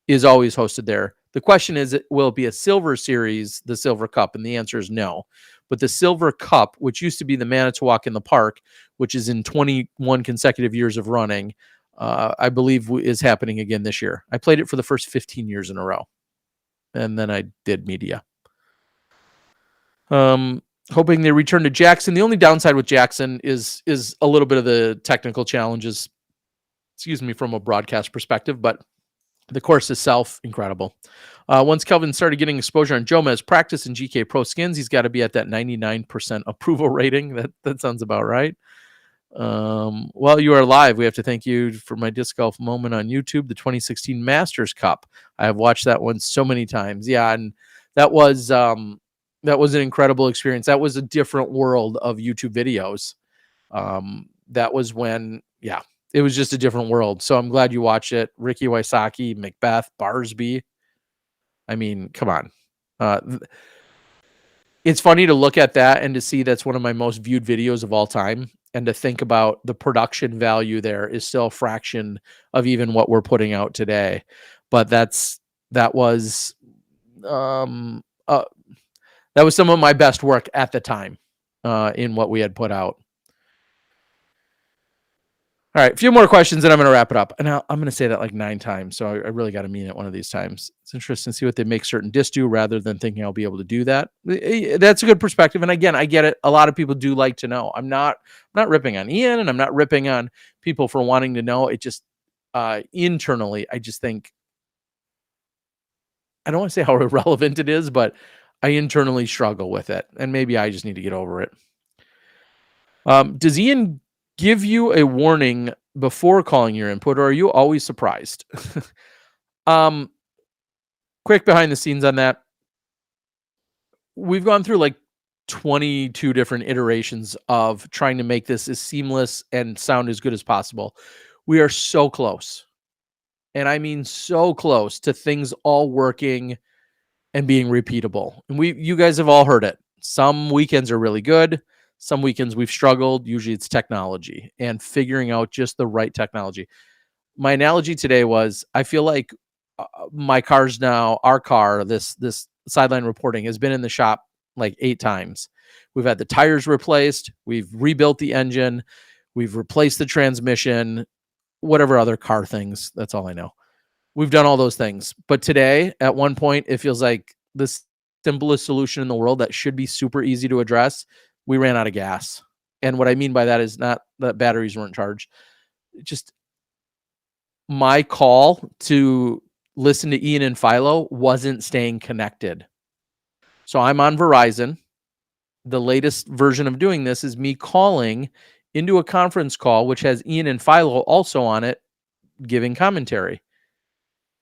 is always hosted there. The question is, will it be a silver series, the Silver Cup? And the answer is no. But the Silver Cup, which used to be the Manitowoc in the Park, which is in 21 consecutive years of running, I believe is happening again this year. I played it for the first 15 years in a row. And then I did media. Hoping they return to Jackson. The only downside with Jackson is a little bit of the technical challenges, from a broadcast perspective, but the course itself, incredible. Once Kelvin started getting exposure on Jomez practice and GK Pro skins, he's got to be at that 99% approval rating. That sounds about right. Well, you are live. We have to thank you for my disc golf moment on YouTube, the 2016 Masters Cup. I have watched that one so many times. Yeah, and that was an incredible experience. That was a different world of YouTube videos. That was when, it was just a different world. So I'm glad you watched it. Ricky Wysocki, Macbeth, Barsby. I mean, come on. It's funny to look at that and to see that's one of my most viewed videos of all time. And to think about the production value there is still a fraction of even what we're putting out today. But that was some of my best work at the time in what we had put out. All right, a few more questions, and I'm going to wrap it up. And I'm going to say that like 9 times, so I really got to mean it one of these times. It's interesting to see what they make certain discs do rather than thinking I'll be able to do that. That's a good perspective. And again, I get it. A lot of people do like to know. I'm not ripping on Ian, and I'm not ripping on people for wanting to know. It just internally, I just think, I don't want to say how irrelevant it is, but I internally struggle with it. And maybe I just need to get over it. Does Ian give you a warning before calling your input, or are you always surprised? Quick behind the scenes on that. We've gone through like 22 different iterations of trying to make this as seamless and sound as good as possible. We are so close. And I mean so close to things all working and being repeatable. And you guys have all heard it. Some weekends are really good. Some weekends we've struggled. Usually it's technology and figuring out just the right technology. My analogy today was, I feel like my car's now, our car, this sideline reporting has been in the shop like 8 times. We've had the tires replaced. We've rebuilt the engine. We've replaced the transmission, whatever other car things. That's all I know. We've done all those things. But today, at one point, it feels like the simplest solution in the world that should be super easy to address. We ran out of gas. And what I mean by that is not that batteries weren't charged. Just my call to listen to Ian and Philo wasn't staying connected. So I'm on Verizon. The latest version of doing this is me calling into a conference call, which has Ian and Philo also on it, giving commentary.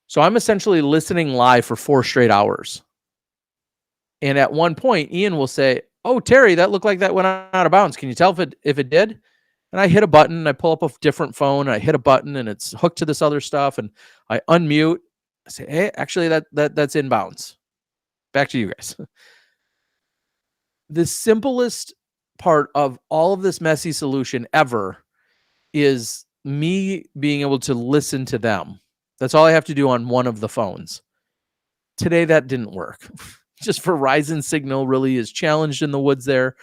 So I'm essentially listening live for 4 straight hours. And at one point, Ian will say, "Oh, Terry, that looked like that went out of bounds. Can you tell if it did?" And I hit a button, I pull up a different phone, and I hit a button, and it's hooked to this other stuff, and I unmute. I say, "Hey, actually, that's inbounds." Back to you guys. The simplest part of all of this messy solution ever is me being able to listen to them. That's all I have to do on one of the phones. Today, that didn't work. Just Verizon signal really is challenged in the woods there.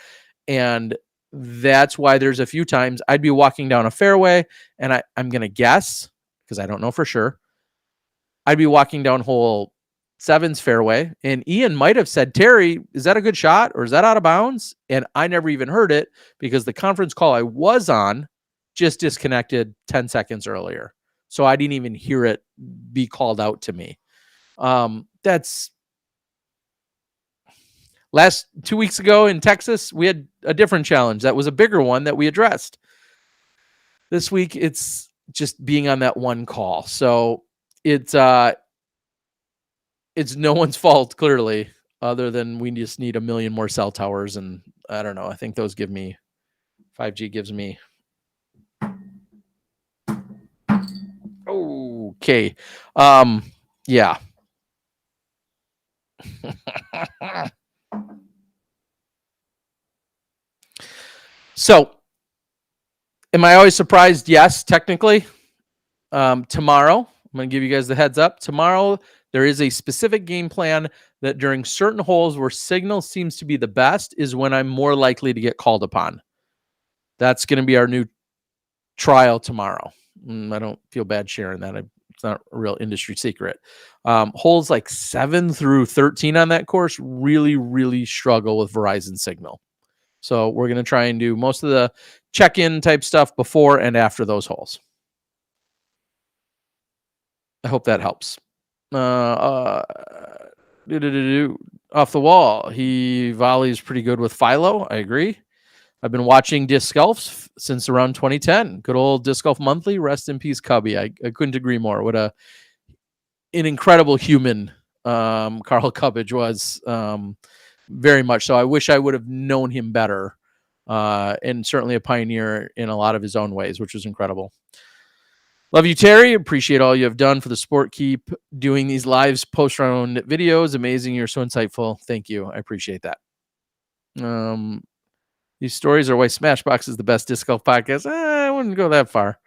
And that's why there's a few times I'd be walking down a fairway, and I'm going to guess, because I don't know for sure, I'd be walking down hole 7's fairway, and Ian might have said, "Terry, is that a good shot, or is that out of bounds?" And I never even heard it because the conference call I was on just disconnected 10 seconds earlier. So I didn't even hear it be called out to me. That's last 2 weeks ago in Texas, we had a different challenge. That was a bigger one that we addressed. This week, it's just being on that one call. So it's no one's fault, clearly, other than we just need 1 million more cell towers. And I don't know. I think those give me 5G gives me. Okay. Yeah. So, am I always surprised? Yes, technically. Tomorrow, I'm going to give you guys the heads up. Tomorrow, There is a specific game plan that during certain holes where signal seems to be the best is when I'm more likely to get called upon. That's going to be our new trial tomorrow. I don't feel bad sharing that. It's not a real industry secret. Holes like 7 through 13 on that course really, really struggle with Verizon signal. So we're going to try and do most of the check-in type stuff before and after those holes. I hope that helps. Off the wall. He volleys pretty good with Philo. I agree. I've been watching Disc Golf since around 2010. Good old Disc Golf Monthly. Rest in peace, Cubby. I couldn't agree more. What an incredible human Carl Cubbage was. Very much so. I wish I would have known him better. And certainly a pioneer in a lot of his own ways, which was incredible. Love you, Terry. Appreciate all you have done for the sport. Keep doing these lives, post-round videos. Amazing. You're so insightful. Thank you. I appreciate that. These stories are why Smashbox is the best disc golf podcast. I wouldn't go that far.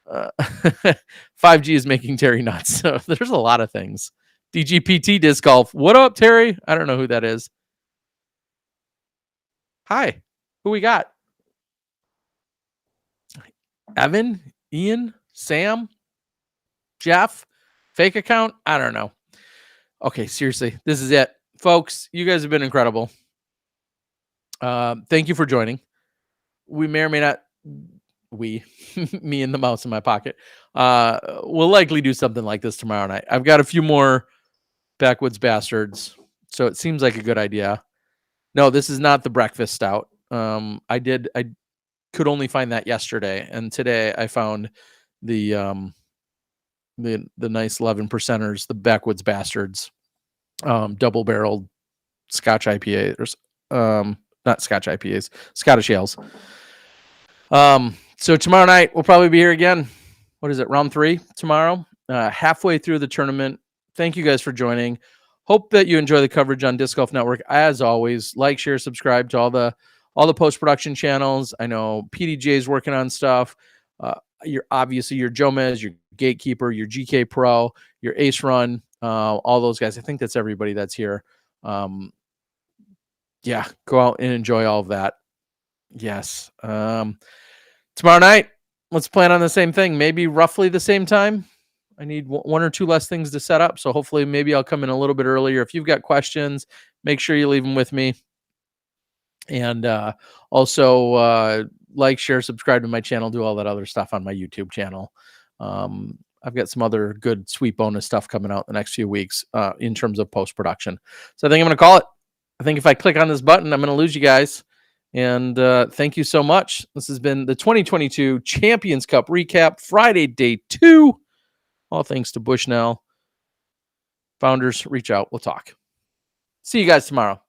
5G is making Terry nuts. So there's a lot of things. DGPT Disc Golf. What up, Terry? I don't know who that is. Hi. Who we got? Evan? Ian? Sam? Jeff? Fake account? I don't know. Okay, seriously. This is it. Folks, you guys have been incredible. Thank you for joining. We may or may not, me and the mouse in my pocket, we'll likely do something like this tomorrow night. I've got a few more Backwoods Bastards, so it seems like a good idea. No, this is not the breakfast stout. I could only find that yesterday, and today I found the nice 11%ers, the Backwoods Bastards, double-barreled Scotch IPA, not Scotch IPAs, Scottish ales. So tomorrow night we'll probably be here again. What is it? Round 3 tomorrow, halfway through the tournament. Thank you guys for joining. Hope that you enjoy the coverage on Disc Golf Network. As always, like, share, subscribe to all the post-production channels. I know PDGA is working on stuff. You're obviously your Jomez, your Gatekeeper, your GK Pro, your Ace Run, all those guys. I think that's everybody that's here. Yeah, go out and enjoy all of that. Yes. Tomorrow night, let's plan on the same thing. Maybe roughly the same time. I need 1 or 2 less things to set up. So hopefully maybe I'll come in a little bit earlier. If you've got questions, make sure you leave them with me. And also like, share, subscribe to my channel, do all that other stuff on my YouTube channel. I've got some other good sweet bonus stuff coming out in the next few weeks in terms of post-production. So I think I'm going to call it. I think if I click on this button, I'm going to lose you guys. And thank you so much. This has been the 2022 Champions Cup recap, Friday, day 2. All thanks to Bushnell. Founders, reach out. We'll talk. See you guys tomorrow.